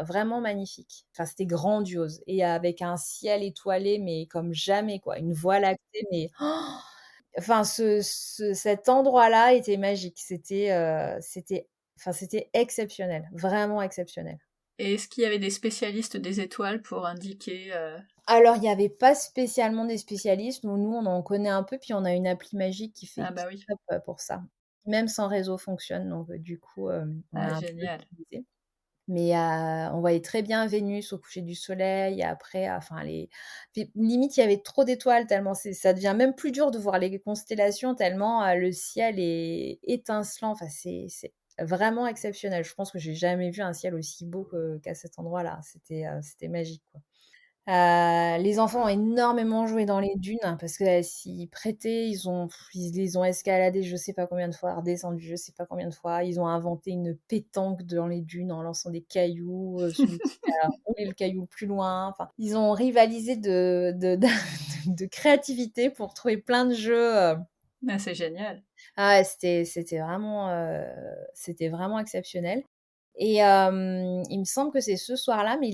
vraiment magnifique. Enfin, c'était grandiose et avec un ciel étoilé, mais comme jamais quoi, une voie lactée, mais enfin cet endroit-là était magique. C'était exceptionnel, vraiment exceptionnel. Et est-ce qu'il y avait des spécialistes des étoiles pour indiquer Alors, il y avait pas spécialement des spécialistes, nous on en connaît un peu, puis on a une appli magique Ah qui bah oui, est top, pour ça. Même sans réseau fonctionne, donc du coup, on a ah un peu génial. utilisé. Mais on voyait très bien Vénus au coucher du soleil, après, enfin puis limite il y avait trop d'étoiles tellement ça devient même plus dur de voir les constellations tellement, le ciel est étincelant, enfin c'est vraiment exceptionnel. Je pense que j'ai jamais vu un ciel aussi beau qu'à cet endroit-là. C'était magique, quoi. Les enfants ont énormément joué dans les dunes parce que, s'y prêtaient, ils les ont escaladés je sais pas combien de fois, redescendus je sais pas combien de fois. Ils ont inventé une pétanque dans les dunes en lançant des cailloux, celui qui a roulé le caillou le plus loin. Enfin, ils ont rivalisé de créativité pour trouver plein de jeux, Ah, c'est génial. ah ouais, c'était vraiment exceptionnel et il me semble que c'est ce soir-là, mais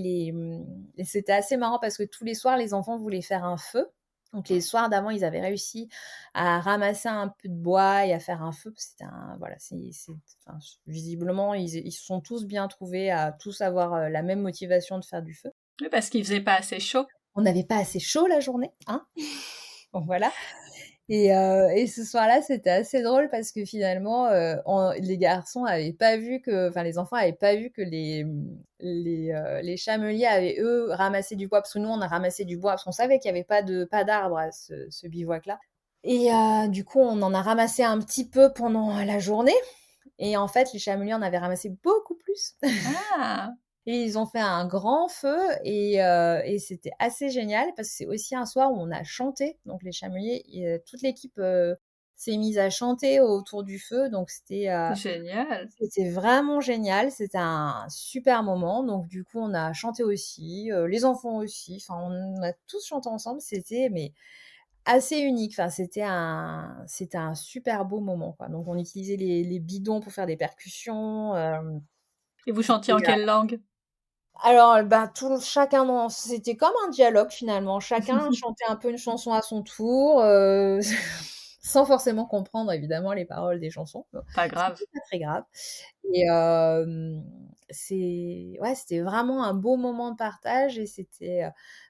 c'était assez marrant parce que tous les soirs, les enfants voulaient faire un feu. Donc les soirs d'avant, ils avaient réussi à ramasser un peu de bois et à faire un feu. C'était voilà, enfin, visiblement, ils se sont tous bien trouvés à tous avoir, la même motivation de faire du feu. Oui, parce qu'il faisait pas assez chaud. On n'avait pas assez chaud la journée, hein? Donc voilà. Et ce soir-là, c'était assez drôle parce que finalement, les garçons avaient pas vu les enfants avaient pas vu que les chameliers avaient, eux, ramassé du bois. Parce que nous, on a ramassé du bois, parce qu'on savait qu'il y avait pas d'arbres à ce bivouac-là. Et du coup, on en a ramassé un petit peu pendant la journée. Et en fait, les chameliers en avaient ramassé beaucoup plus. Ah, Et ils ont fait un grand feu et c'était assez génial parce que c'est aussi un soir où on a chanté. Donc les chameliers, toute l'équipe s'est mise à chanter autour du feu. Donc génial. c'était vraiment génial. C'était un super moment. Donc du coup, on a chanté aussi, les enfants aussi. Enfin, on a tous chanté ensemble. C'était mais assez unique. Enfin, c'était un super beau moment, quoi. Donc on utilisait les bidons pour faire des percussions. Et vous chantiez en quelle langue? Alors, bah, chacun c'était comme un dialogue finalement. Chacun chantait un peu une chanson à son tour, sans forcément comprendre évidemment les paroles des chansons. Bon, Pas grave. c'était pas très grave et ouais, c'était vraiment un beau moment de partage et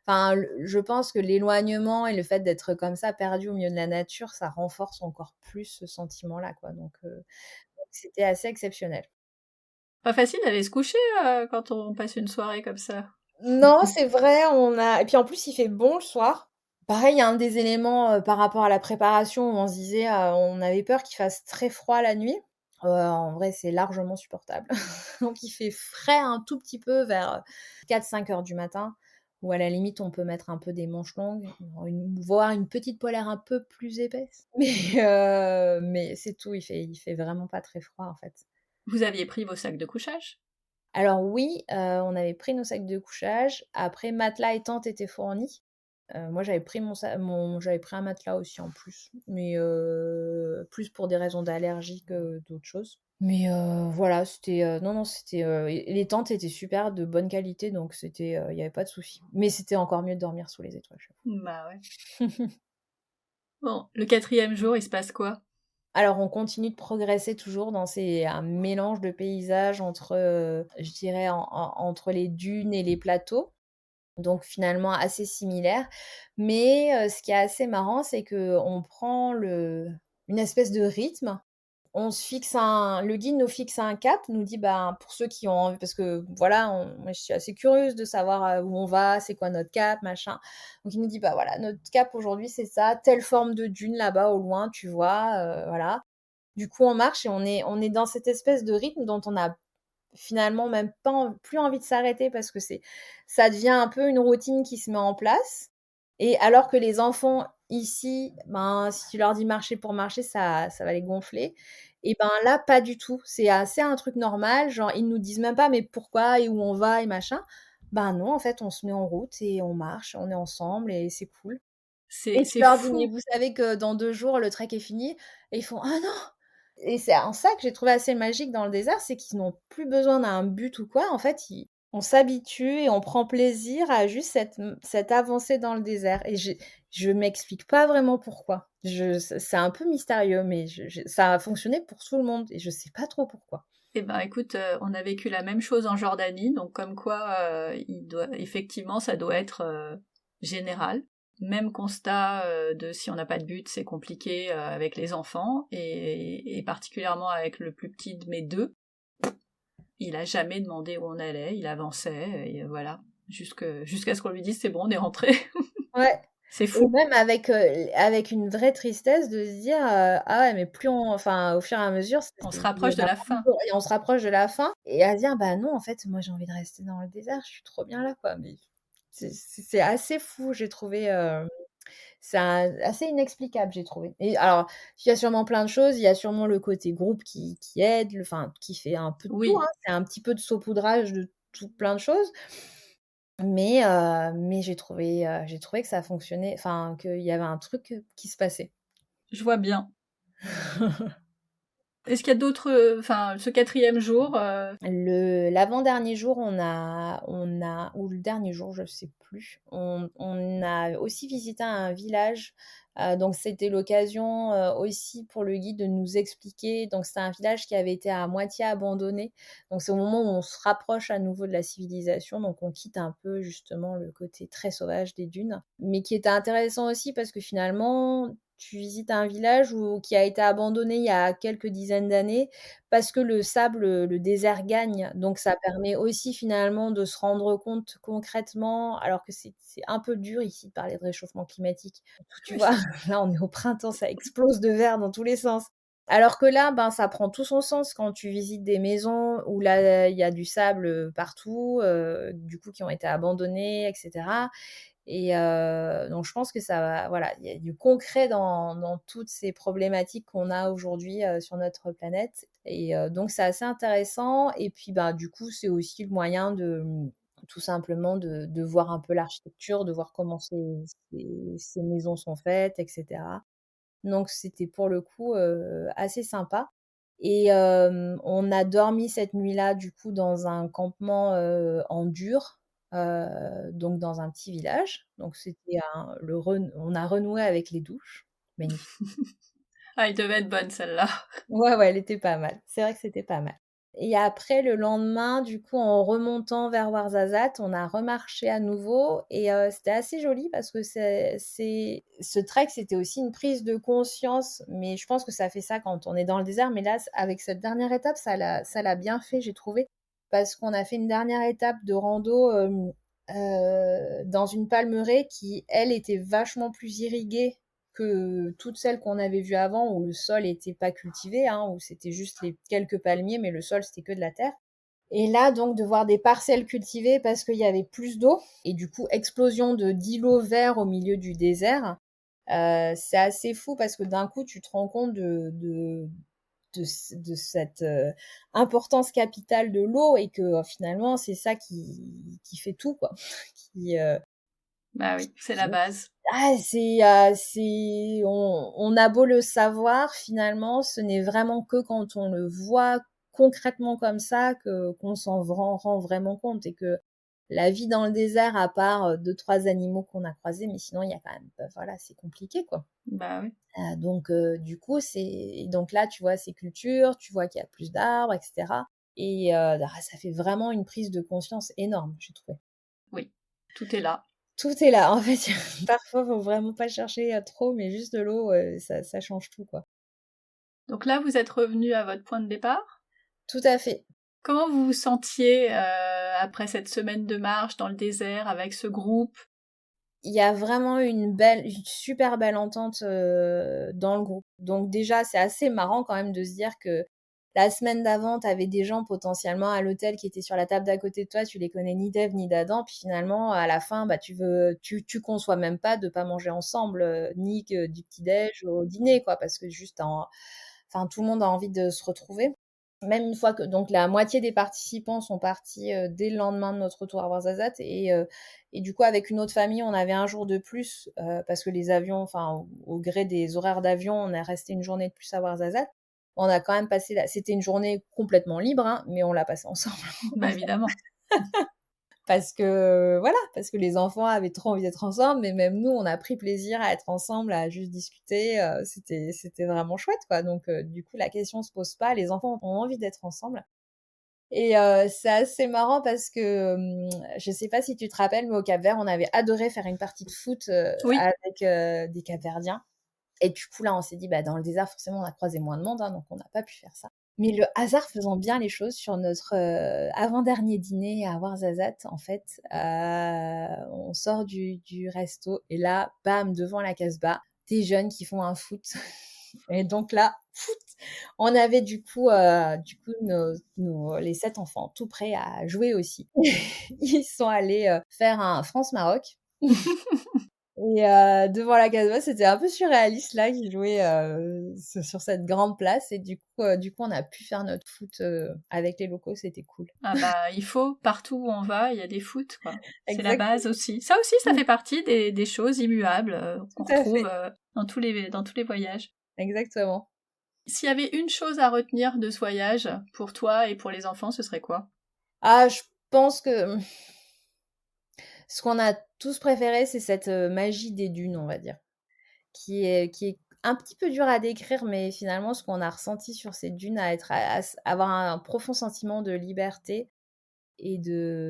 enfin, je pense que l'éloignement et le fait d'être comme ça perdu au milieu de la nature, ça renforce encore plus ce sentiment-là, quoi. Donc c'était assez exceptionnel. Pas facile d'aller se coucher quand on passe une soirée comme ça. Non, c'est vrai, et puis en plus il fait bon le soir. Pareil, il y a un des éléments, par rapport à la préparation où on se disait, on avait peur qu'il fasse très froid la nuit. En vrai, c'est largement supportable. Donc il fait frais un tout petit peu vers 4-5 heures du matin, où à la limite on peut mettre un peu des manches longues, voire une petite polaire un peu plus épaisse. Mais c'est tout, il fait vraiment pas très froid en fait. Vous aviez pris vos sacs de couchage? Alors oui, on avait pris nos sacs de couchage. Après, matelas et tente étaient fournis. Moi, j'avais pris un matelas aussi en plus, mais plus pour des raisons d'allergie que d'autres choses. Mais voilà, non, non, et les tentes étaient super, de bonne qualité, donc il y avait pas de souci. Mais c'était encore mieux de dormir sous les étoiles, Bah ouais. Bon, le quatrième jour, il se passe quoi? Alors, on continue de progresser toujours un mélange de paysages entre, je dirais, entre les dunes et les plateaux. Donc finalement assez similaire. Mais ce qui est assez marrant, c'est qu'on prend une espèce de rythme. On se fixe le guide nous fixe un cap, nous dit, ben, pour ceux qui ont envie parce que voilà, moi je suis assez curieuse de savoir, où on va, c'est quoi notre cap, machin. Donc il nous dit: «Bah, voilà, notre cap aujourd'hui, c'est ça, telle forme de dune là-bas au loin, tu vois?» Voilà. Du coup, on marche et on est dans cette espèce de rythme dont on a finalement même pas plus envie de s'arrêter parce que ça devient un peu une routine qui se met en place et alors que les enfants ici, ben, si tu leur dis marcher pour marcher, ça va les gonfler et ben, là, pas du tout. C'est assez un truc normal, genre, ils nous disent même pas: «Mais pourquoi et où on va et machin?» Ben non, en fait, on se met en route et on marche, on est ensemble et c'est cool. Et tu C'est leur dis: «Mais fou. vous savez que dans 2 jours, le trek est fini?» Et ils font: «Ah non!» Et c'est en ça que j'ai trouvé assez magique dans le désert, c'est qu'ils n'ont plus besoin d'un but ou quoi. En fait, ils on s'habitue et on prend plaisir à juste cette avancée dans le désert et je m'explique pas vraiment pourquoi. C'est un peu mystérieux, mais ça a fonctionné pour tout le monde et je sais pas trop pourquoi. Eh ben, écoute, on a vécu la même chose en Jordanie, donc comme quoi, effectivement, ça doit être général. Même constat de si on n'a pas de but, c'est compliqué avec les enfants, et particulièrement avec le plus petit de mes deux. Il a jamais demandé où on allait, il avançait, et voilà, jusqu'à ce qu'on lui dise c'est bon, on est rentré. Ouais. C'est Et fou. même avec une vraie tristesse de se dire, «Ah ouais, mais plus on enfin, au fur et à mesure, On se il y rapproche de en a la plus fin. et on se rapproche de la fin» et à se dire: «Bah non, en fait, moi, j'ai envie de rester dans le désert, je suis trop bien là, quoi». Mais c'est assez fou, j'ai trouvé, c'est assez inexplicable, j'ai trouvé. Et alors, il y a sûrement plein de choses, il y a sûrement le côté groupe qui aide, enfin, qui fait un peu de tout, Oui, hein. C'est un petit peu de saupoudrage de tout plein de choses. Mais j'ai trouvé que ça fonctionnait, enfin, qu'il y avait un truc, qui se passait. je vois bien. Est-ce qu'il y a d'autres, enfin, ce quatrième jour, L'avant-dernier jour, on a ou le dernier jour, je sais plus, on a aussi visité un village, donc c'était l'occasion, aussi pour le guide de nous expliquer. Donc c'était un village qui avait été à moitié abandonné, donc c'est au moment où on se rapproche à nouveau de la civilisation, donc on quitte un peu justement le côté très sauvage des dunes. Mais qui était intéressant aussi parce que finalement, tu visites un village qui a été abandonné il y a quelques dizaines d'années parce que le sable, le désert gagne, donc ça permet aussi finalement de se rendre compte concrètement, alors que c'est un peu dur ici de parler de réchauffement climatique. Tu vois? oui. Là, on est au printemps, ça explose de verre dans tous les sens. Alors que là, ben, ça prend tout son sens quand tu visites des maisons où là, il y a du sable, partout, du coup qui ont été abandonnées et cetera. Et donc je pense que ça va voilà, il y a du concret dans toutes ces problématiques qu'on a aujourd'hui, sur notre planète et donc c'est assez intéressant et puis, bah, du coup, c'est aussi le moyen de, tout simplement de voir un peu l'architecture, de voir comment ces maisons sont faites et cetera. Donc c'était pour le coup, assez sympa et on a dormi cette nuit-là, du coup, dans un campement, en dur, donc dans un petit village. Donc c'était on a renoué avec les douches. Magnifique. Ah, elle devait être bonne celle-là. Ouais, ouais, elle était pas mal. C'est vrai que c'était pas mal. Et après le lendemain, du coup, en remontant vers Ouarzazate, on a remarché à nouveau et c'était assez joli parce que c'est ce trek, c'était aussi une prise de conscience, mais je pense que ça fait ça quand on est dans le désert, mais là, avec cette dernière étape, ça l'a bien fait, j'ai trouvé. Parce qu'on a fait une dernière étape de rando, dans une palmeraie qui, elle, était vachement plus irriguée que toutes celles qu'on avait vues avant où le sol était pas cultivé, hein, où c'était juste les quelques palmiers, mais le sol c'était que de la terre. Et là, donc, de voir des parcelles cultivées parce qu'il y avait plus d'eau et du coup, explosion d'îlots verts au milieu du désert, c'est assez fou parce que d'un coup, tu te rends compte de cette importance capitale de l'eau et que finalement, c'est ça qui fait tout, quoi. Qui, Bah oui, c'est la base. ah, on a beau le savoir, finalement, ce n'est vraiment que quand on le voit concrètement comme ça qu'on s'en rend vraiment compte et que la vie dans le désert, à part 2-3 animaux qu'on a croisés, mais sinon, il y a quand même, bah, voilà, c'est compliqué, quoi. Bah oui. Donc, du coup, et donc là, tu vois ces cultures, tu vois qu'il y a plus d'arbres, et cetera. Et ça fait vraiment une prise de conscience énorme, j'ai trouvé. Oui, tout est là. Tout est là, en fait, parfois, faut vraiment pas chercher, trop, mais juste de l'eau, ça change tout, quoi. Donc là, vous êtes revenu à votre point de départ. Tout à fait. Comment vous vous sentiez après cette semaine de marche dans le désert avec ce groupe? Il y a vraiment une super belle entente, dans le groupe. Donc déjà, c'est assez marrant quand même de se dire que la semaine d'avant, tu avais des gens potentiellement à l'hôtel qui étaient sur la table d'à côté de toi, tu les connais ni d'Ève ni d'Adam, puis finalement à la fin, bah, tu conçois même pas de pas manger ensemble, ni que du petit déj au dîner, quoi, parce que juste enfin tout le monde a envie de se retrouver. Même une fois que donc la moitié des participants sont partis dès le lendemain de notre retour à Ouarzazate et du coup avec une autre famille on avait un jour de plus parce que les avions, enfin au gré des horaires d'avion, on est resté une journée de plus à Ouarzazate. On a quand même passé c'était une journée complètement libre, hein, mais on l'a passée ensemble. Bah évidemment. Parce que parce que les enfants avaient trop envie d'être ensemble, mais même nous, on a pris plaisir à être ensemble, à juste discuter. C'était vraiment chouette, quoi. Donc, du coup, la question se pose pas. Les enfants ont envie d'être ensemble. Et c'est assez marrant parce que je sais pas si tu te rappelles, mais au Cap-Vert, on avait adoré faire une partie de foot Oui. avec des Cap-Verdiens. Et du coup, là, on s'est dit, bah, dans le désert, forcément, on a croisé moins de monde, hein, donc on n'a pas pu faire ça. Mais le hasard faisant bien les choses, sur notre avant-dernier dîner à Ouarzazate, en fait, on sort du resto et là, bam, devant la Casbah, des jeunes qui font un foot. Et donc là, foot, on avait les 7 enfants tout prêts à jouer aussi. Ils sont allés faire un France-Maroc. Et devant la Casbah, c'était un peu surréaliste là, qu'ils jouaient sur cette grande place et du coup, on a pu faire notre foot avec les locaux, c'était cool. Ah bah il faut, partout où on va, il y a des foot, quoi. C'est la base Exactement, aussi. Ça aussi, ça fait partie des choses immuables qu'on tout à retrouve fait, dans tous les voyages. exactement. S'il y avait une chose à retenir de ce voyage, pour toi et pour les enfants, ce serait quoi? Ah, je pense que ce qu'on a tous préféré, c'est cette magie des dunes, on va dire, qui est un petit peu dur à décrire, mais finalement, ce qu'on a ressenti sur ces dunes, avoir un profond sentiment de liberté et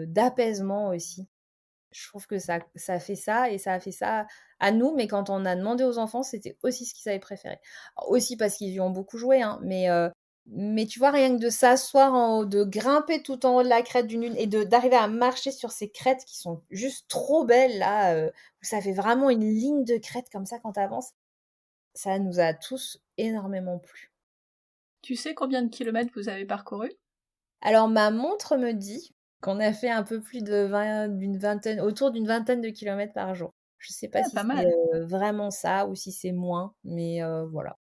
d'apaisement aussi. Je trouve que ça fait ça et ça a fait ça à nous, mais quand on a demandé aux enfants, c'était aussi ce qu'ils avaient préféré. Alors, aussi parce qu'ils y ont beaucoup joué, hein, mais tu vois, rien que de s'asseoir en haut, de grimper tout en haut de la crête d'une dune et d'arriver à marcher sur ces crêtes qui sont juste trop belles, là, où ça fait vraiment une ligne de crête comme ça quand tu avances, ça nous a tous énormément plu. Tu sais combien de kilomètres vous avez parcouru? Alors ma montre me dit qu'on a fait un peu plus d'une vingtaine, autour d'une vingtaine de kilomètres par jour. Je sais pas Ah, si pas c'est mal. vraiment ça ou si c'est moins, mais voilà.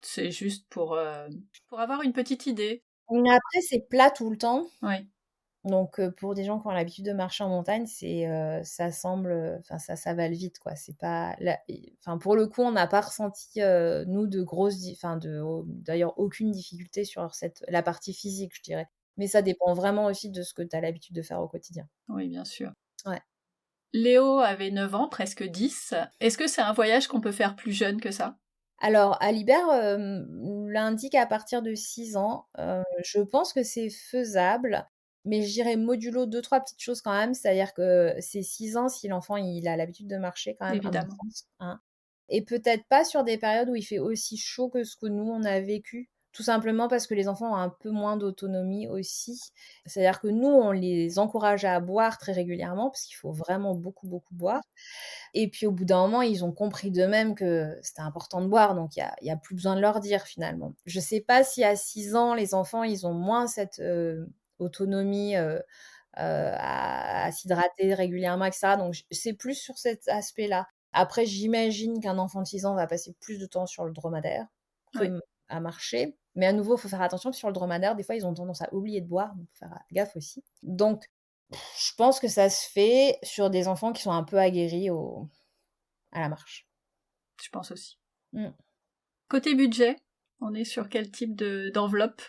C'est juste pour avoir une petite idée. Mais après, c'est plat tout le temps, Oui, donc pour des gens qui ont l'habitude de marcher en montagne, ça semble, enfin ça va vite quoi. C'est pas, enfin pour le coup, on n'a pas ressenti nous de grosses, enfin d'ailleurs aucune difficulté sur la partie physique, je dirais. Mais ça dépend vraiment aussi de ce que tu as l'habitude de faire au quotidien. oui, bien sûr. Ouais. Léo avait 9 ans, presque 10. Est-ce que c'est un voyage qu'on peut faire plus jeune que ça? Alors, Alibert l'indique à partir de 6 ans. Je pense que c'est faisable, mais je dirais modulo deux trois petites choses quand même. C'est-à-dire que c'est 6 ans si l'enfant il a l'habitude de marcher quand même, à mon Évidemment. sens, hein. Et peut-être pas sur des périodes où il fait aussi chaud que ce que nous on a vécu. Tout simplement parce que les enfants ont un peu moins d'autonomie aussi. C'est-à-dire que nous, on les encourage à boire très régulièrement parce qu'il faut vraiment beaucoup, beaucoup boire. Et puis au bout d'un moment, ils ont compris d'eux-mêmes que c'était important de boire, donc il y a plus besoin de leur dire finalement. Je sais pas si à 6 ans, les enfants, ils ont moins cette autonomie à s'hydrater régulièrement, etc. Donc c'est plus sur cet aspect-là. Après, j'imagine qu'un enfant de 6 ans va passer plus de temps sur le dromadaire Oui. que à marcher. Mais à nouveau, il faut faire attention, sur le dromadaire, des fois, ils ont tendance à oublier de boire, donc faut faire gaffe aussi. Donc, je pense que ça se fait sur des enfants qui sont un peu aguerris à la marche. Je pense aussi. Mm. Côté budget, on est sur quel type d'enveloppe?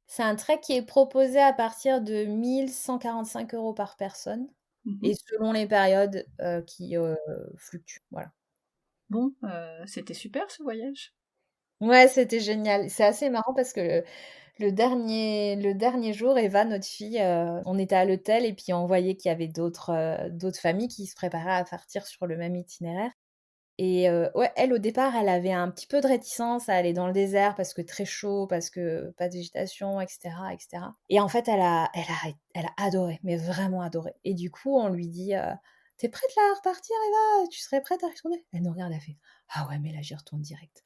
C'est un trek qui est proposé à partir de 1 145 € par personne Mhm. et selon les périodes qui fluctuent. Voilà. Bon, c'était super ce voyage. Ouais, c'était génial. C'est assez marrant parce que le dernier jour, Eva, notre fille, on était à l'hôtel et puis on voyait qu'il y avait d'autres familles qui se préparaient à partir sur le même itinéraire. Et ouais, elle, au départ, elle avait un petit peu de réticence à aller dans le désert parce que très chaud, parce que pas de végétation, et cetera, et cetera. Et en fait, elle a adoré, mais vraiment adoré. Et du coup, on lui dit, «Tu prête là à repartir, Eva? Tu serais prête à y retourner?» Elle nous regarde, elle fait: «Ah ouais, mais là, j'y retourne direct».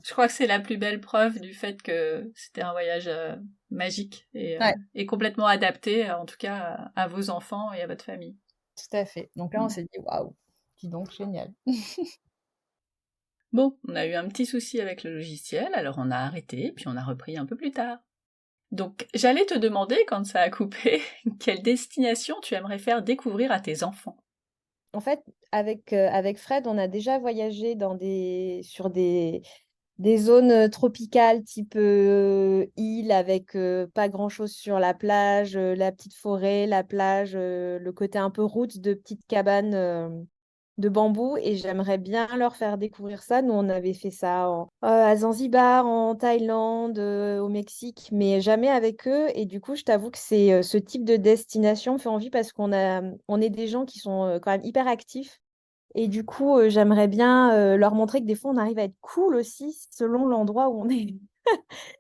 Je crois que c'est la plus belle preuve du fait que c'était un voyage magique Ouais, et complètement adapté, en tout cas, à vos enfants et à votre famille. tout à fait. Donc là, on Mm. s'est dit: «Waouh, dis donc, génial». Bon, on a eu un petit souci avec le logiciel, alors on a arrêté, puis on a repris un peu plus tard. Donc, j'allais te demander, quand ça a coupé, quelle destination tu aimerais faire découvrir à tes enfants. En fait, avec Fred, on a déjà voyagé sur des zones tropicales type île avec pas grand-chose sur la plage, la petite forêt, la plage, le côté un peu route de petites cabanes de bambou. Et j'aimerais bien leur faire découvrir ça. Nous, on avait fait ça à Zanzibar, en Thaïlande, au Mexique, mais jamais avec eux. Et du coup, je t'avoue que c'est ce type de destination me fait envie parce on est des gens qui sont quand même hyper actifs. Et du coup, j'aimerais bien leur montrer que des fois, on arrive à être cool aussi selon l'endroit où on est.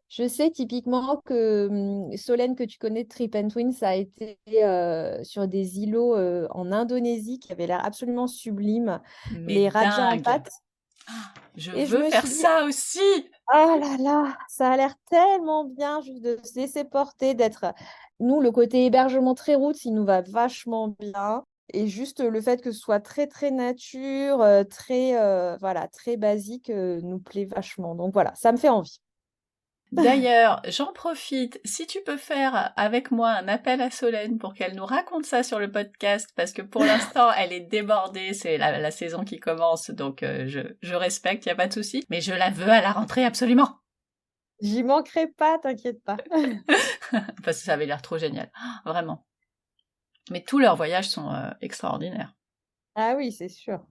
Je sais typiquement que Solène, que tu connais de Trip and Twins, a été sur des îlots en Indonésie qui avaient l'air absolument sublimes, Mais les Raja dingue! Ampat. Je Et je veux me faire suis dit, ça aussi! oh là là, ça a l'air tellement bien juste de se laisser porter, d'être... Nous, le côté hébergement très route, il nous va vachement bien. Et juste le fait que ce soit très, très nature, voilà, très basique, nous plaît vachement. Donc voilà, ça me fait envie. D'ailleurs, j'en profite, si tu peux faire avec moi un appel à Solène pour qu'elle nous raconte ça sur le podcast, parce que pour l'instant, elle est débordée, c'est la saison qui commence, donc je respecte, y a pas de souci, mais je la veux à la rentrée absolument! J'y manquerai pas, t'inquiète pas. Parce que ça avait l'air trop génial, vraiment. Mais tous leurs voyages sont extraordinaires. Ah oui, c'est sûr.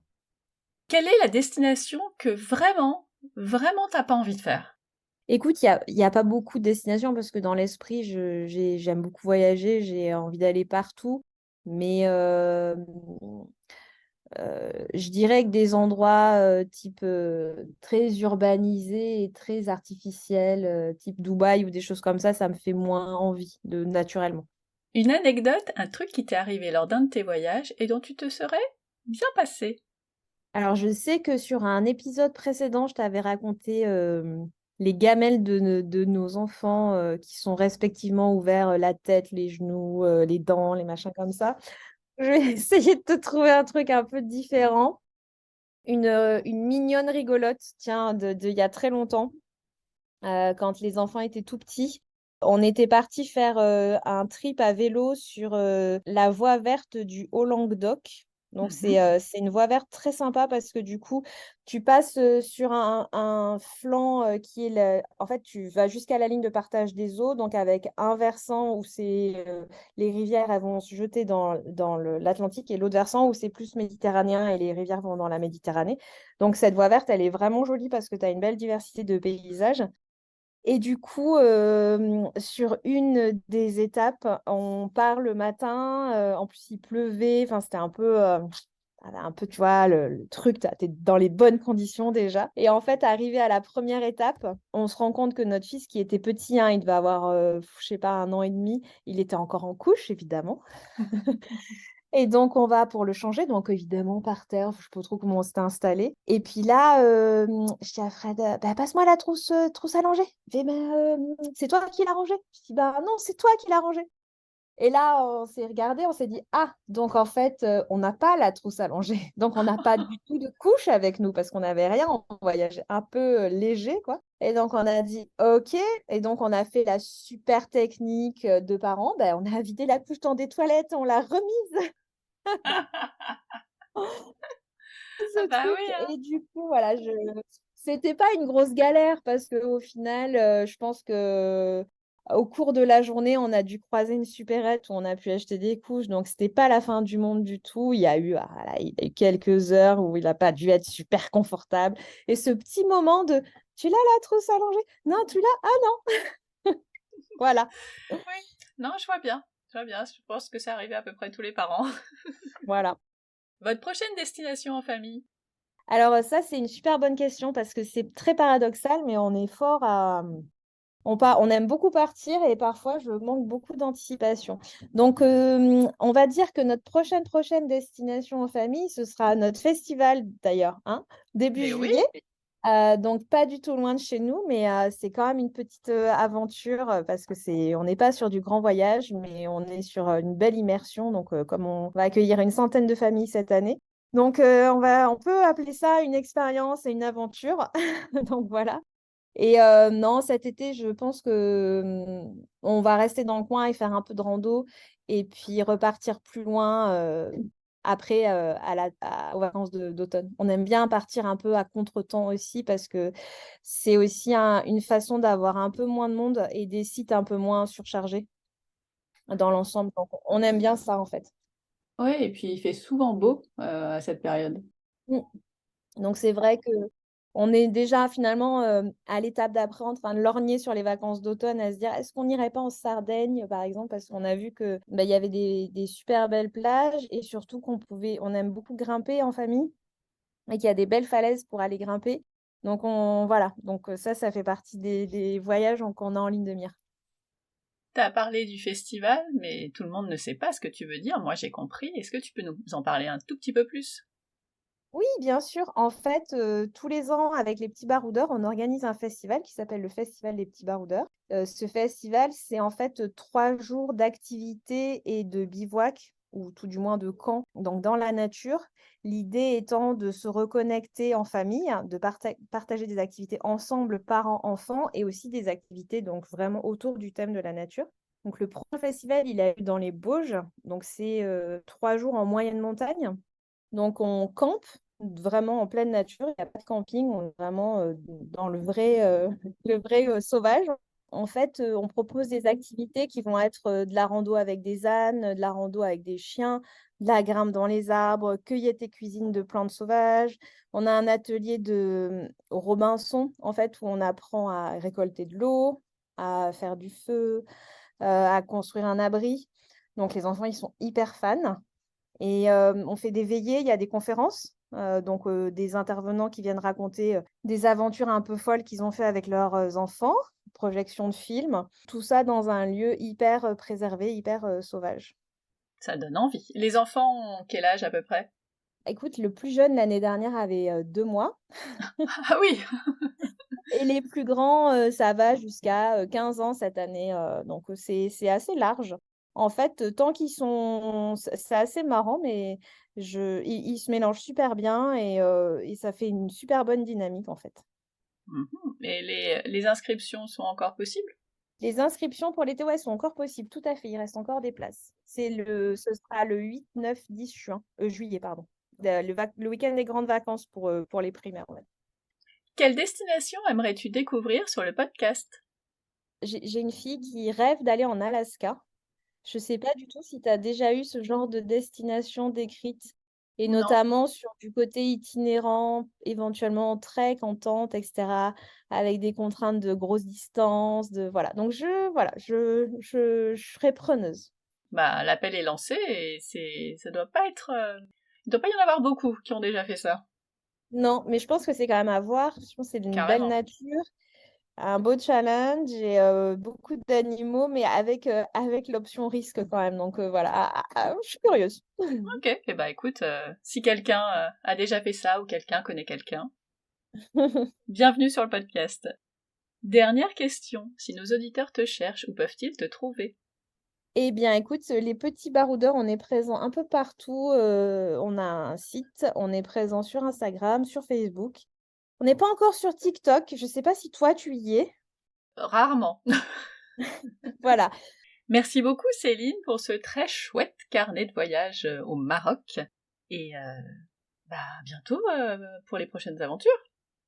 Quelle est la destination que vraiment, vraiment t'as pas envie de faire? Écoute, il y a pas beaucoup de destinations parce que dans l'esprit, j'aime beaucoup voyager, j'ai envie d'aller partout. Mais je dirais que des endroits type très urbanisés et très artificiels, type Dubaï ou des choses comme ça me fait moins envie naturellement. Une anecdote, un truc qui t'est arrivé lors d'un de tes voyages et dont tu te serais bien passé. Alors, je sais que sur un épisode précédent, je t'avais raconté les gamelles de nos enfants qui sont respectivement ouverts la tête, les genoux, les dents, les machins comme ça. Je vais essayer de te trouver un truc un peu différent. Une mignonne rigolote, tiens, il y a très longtemps, quand les enfants étaient tout petits. On était parti faire un trip à vélo sur la voie verte du Haut-Languedoc. Donc, Mhm. c'est une voie verte très sympa parce que du coup, tu passes sur un flanc qui est en fait, tu vas jusqu'à la ligne de partage des eaux, donc avec un versant où les rivières elles vont se jeter dans l'Atlantique et l'autre versant où c'est plus méditerranéen et les rivières vont dans la Méditerranée. Donc, cette voie verte, elle est vraiment jolie parce que tu as une belle diversité de paysages. Et du coup, sur une des étapes, on part le matin. En plus, il pleuvait. Enfin, c'était un peu, tu vois, le truc, tu es dans les bonnes conditions déjà. Et en fait, arrivé à la première étape, on se rend compte que notre fils, qui était petit, hein, il devait avoir, je sais pas, 1 an et demi, il était encore en couche, évidemment. Et donc, on va pour le changer. Donc, évidemment, par terre, je ne sais pas trop comment on s'était installé. Et puis là, je dis à Fred, bah, passe-moi la trousse à langer. Il fait, c'est toi qui l'as rangée. Je dis, bah non, c'est toi qui l'as rangée. Et là, on s'est regardé, on s'est dit, ah, donc en fait, on n'a pas la trousse à langer. Donc, on n'a pas du tout de couche avec nous parce qu'on n'avait rien. On voyageait un peu léger, quoi. Et donc, on a dit, OK. Et donc, on a fait la super technique de parents. Ben, on a vidé la couche dans des toilettes, on l'a remise Ah ce bah truc. oui, hein. Et du coup, voilà, c'était pas une grosse galère parce qu'au final, je pense que au cours de la journée, on a dû croiser une supérette où on a pu acheter des couches. Donc, c'était pas la fin du monde du tout. Voilà, il y a eu quelques heures où il n'a pas dû être super confortable. Et ce petit moment de tu l'as la trousse à langer? Non, tu l'as? Ah non! Voilà. Oui. Non, je vois bien. Je vois bien. Je pense que c'est arrivé à peu près tous les parents. Voilà. Votre prochaine destination en famille? Alors, ça, c'est une super bonne question parce que c'est très paradoxal, mais on est fort à. On aime beaucoup partir et parfois je manque beaucoup d'anticipation. Donc, on va dire que notre prochaine destination en famille, ce sera notre festival d'ailleurs, hein, début Mais oui. juillet. Donc, pas du tout loin de chez nous, mais c'est quand même une petite aventure parce que on n'est pas sur du grand voyage, mais on est sur une belle immersion. Donc, comme on va accueillir une centaine de familles cette année, Donc, on peut appeler ça une expérience et une aventure. Donc voilà. Et non, cet été, je pense que on va rester dans le coin et faire un peu de rando et puis repartir plus loin après aux vacances d'automne. On aime bien partir un peu à contre-temps aussi parce que c'est aussi une façon d'avoir un peu moins de monde et des sites un peu moins surchargés dans l'ensemble. Donc, on aime bien ça en fait. Oui, et puis il fait souvent beau à cette période. Mm. Donc c'est vrai que on est déjà finalement à l'étape d'après en train de lorgner sur les vacances d'automne, à se dire est-ce qu'on n'irait pas en Sardaigne par exemple, parce qu'on a vu que il y avait des super belles plages et surtout on aime beaucoup grimper en famille et qu'il y a des belles falaises pour aller grimper. Donc voilà, donc ça fait partie des voyages qu'on a en ligne de mire. T'as parlé du festival, mais tout le monde ne sait pas ce que tu veux dire. Moi, j'ai compris. Est-ce que tu peux nous en parler un tout petit peu plus? Oui, bien sûr. En fait, tous les ans, avec les petits baroudeurs, on organise un festival qui s'appelle le Festival des petits baroudeurs. Ce festival, c'est en fait 3 jours d'activités et de bivouac, ou tout du moins de camp, donc dans la nature. L'idée étant de se reconnecter en famille, hein, de partager des activités ensemble, parents-enfants, et aussi des activités donc vraiment autour du thème de la nature. Donc le premier festival, il a eu dans les Bauges, donc c'est 3 jours en moyenne montagne. Donc, on campe vraiment en pleine nature. Il n'y a pas de camping. On est vraiment dans le vrai sauvage. En fait, on propose des activités qui vont être de la rando avec des ânes, de la rando avec des chiens, de la grimpe dans les arbres, cueillette et cuisine de plantes sauvages. On a un atelier de Robinson, en fait, où on apprend à récolter de l'eau, à faire du feu, à construire un abri. Donc, les enfants, ils sont hyper fans. Et on fait des veillées, il y a des conférences, donc des intervenants qui viennent raconter des aventures un peu folles qu'ils ont fait avec leurs enfants, projection de films, tout ça dans un lieu hyper préservé, hyper sauvage. Ça donne envie. Les enfants ont quel âge à peu près? Écoute, le plus jeune l'année dernière avait 2 mois Ah oui! et les plus grands, ça va jusqu'à 15 ans cette année, donc c'est assez large. En fait, tant qu'ils sont c'est assez marrant, mais ils se mélangent super bien et ça fait une super bonne dynamique, en fait. Mhm. Et les inscriptions sont encore possibles? Les inscriptions pour l'été, ouais, sont encore possibles, tout à fait, il reste encore des places. Ce sera le 8, 9, 10 juillet, pardon. Le week-end des grandes vacances pour les primaires, ouais. Quelle destination aimerais-tu découvrir sur le podcast? J'ai une fille qui rêve d'aller en Alaska. Je sais pas du tout si tu as déjà eu ce genre de destination décrite, et Non. notamment sur du côté itinérant, éventuellement en trek, en tente, etc., avec des contraintes de grosses distances, voilà. Donc je serais preneuse. Bah, l'appel est lancé et ça doit pas être, il doit pas y en avoir beaucoup qui ont déjà fait ça. Non, mais je pense que c'est quand même à voir. Je pense que c'est d'une belle Carrément. nature, un beau challenge et beaucoup d'animaux, mais avec l'option risque quand même. Donc voilà, je suis curieuse. Ok. Et bah écoute, si quelqu'un a déjà fait ça ou quelqu'un connaît quelqu'un, bienvenue sur le podcast. Dernière question. Si nos auditeurs te cherchent, où peuvent-ils te trouver? Eh bien, écoute, les petits baroudeurs, on est présent un peu partout. On a un site, on est présent sur Instagram, sur Facebook. On n'est pas encore sur TikTok. Je ne sais pas si toi, tu y es. Rarement. Voilà. Merci beaucoup Céline pour ce très chouette carnet de voyage au Maroc. Et bah à bientôt pour les prochaines aventures.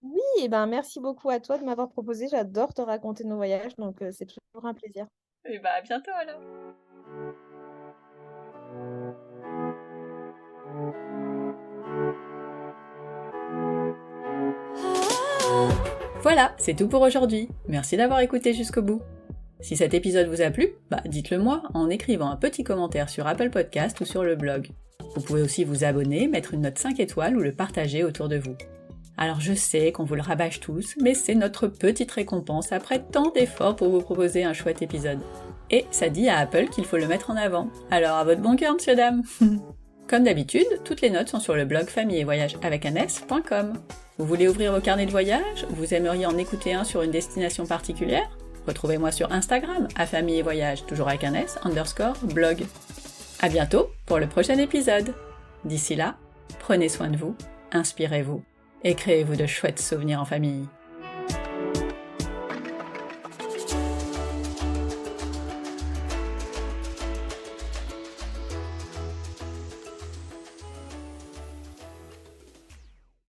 Oui, eh ben, merci beaucoup à toi de m'avoir proposé. J'adore te raconter nos voyages, donc c'est toujours un plaisir. Et bah à bientôt alors. Voilà, c'est tout pour aujourd'hui. Merci d'avoir écouté jusqu'au bout. Si cet épisode vous a plu, dites-le moi en écrivant un petit commentaire sur Apple Podcast ou sur le blog. Vous pouvez aussi vous abonner, mettre une note 5 étoiles ou le partager autour de vous. Alors je sais qu'on vous le rabâche tous, mais c'est notre petite récompense après tant d'efforts pour vous proposer un chouette épisode. Et ça dit à Apple qu'il faut le mettre en avant. Alors à votre bon cœur, monsieur dame. Comme d'habitude, toutes les notes sont sur le blog famille et voyage avec un s.com. Vous voulez ouvrir vos carnets de voyage? Vous aimeriez en écouter un sur une destination particulière? Retrouvez-moi sur Instagram, à famille et voyage, toujours avec un s, _blog. À bientôt pour le prochain épisode. D'ici là, Prenez soin de vous, inspirez-vous et créez-vous de chouettes souvenirs en famille.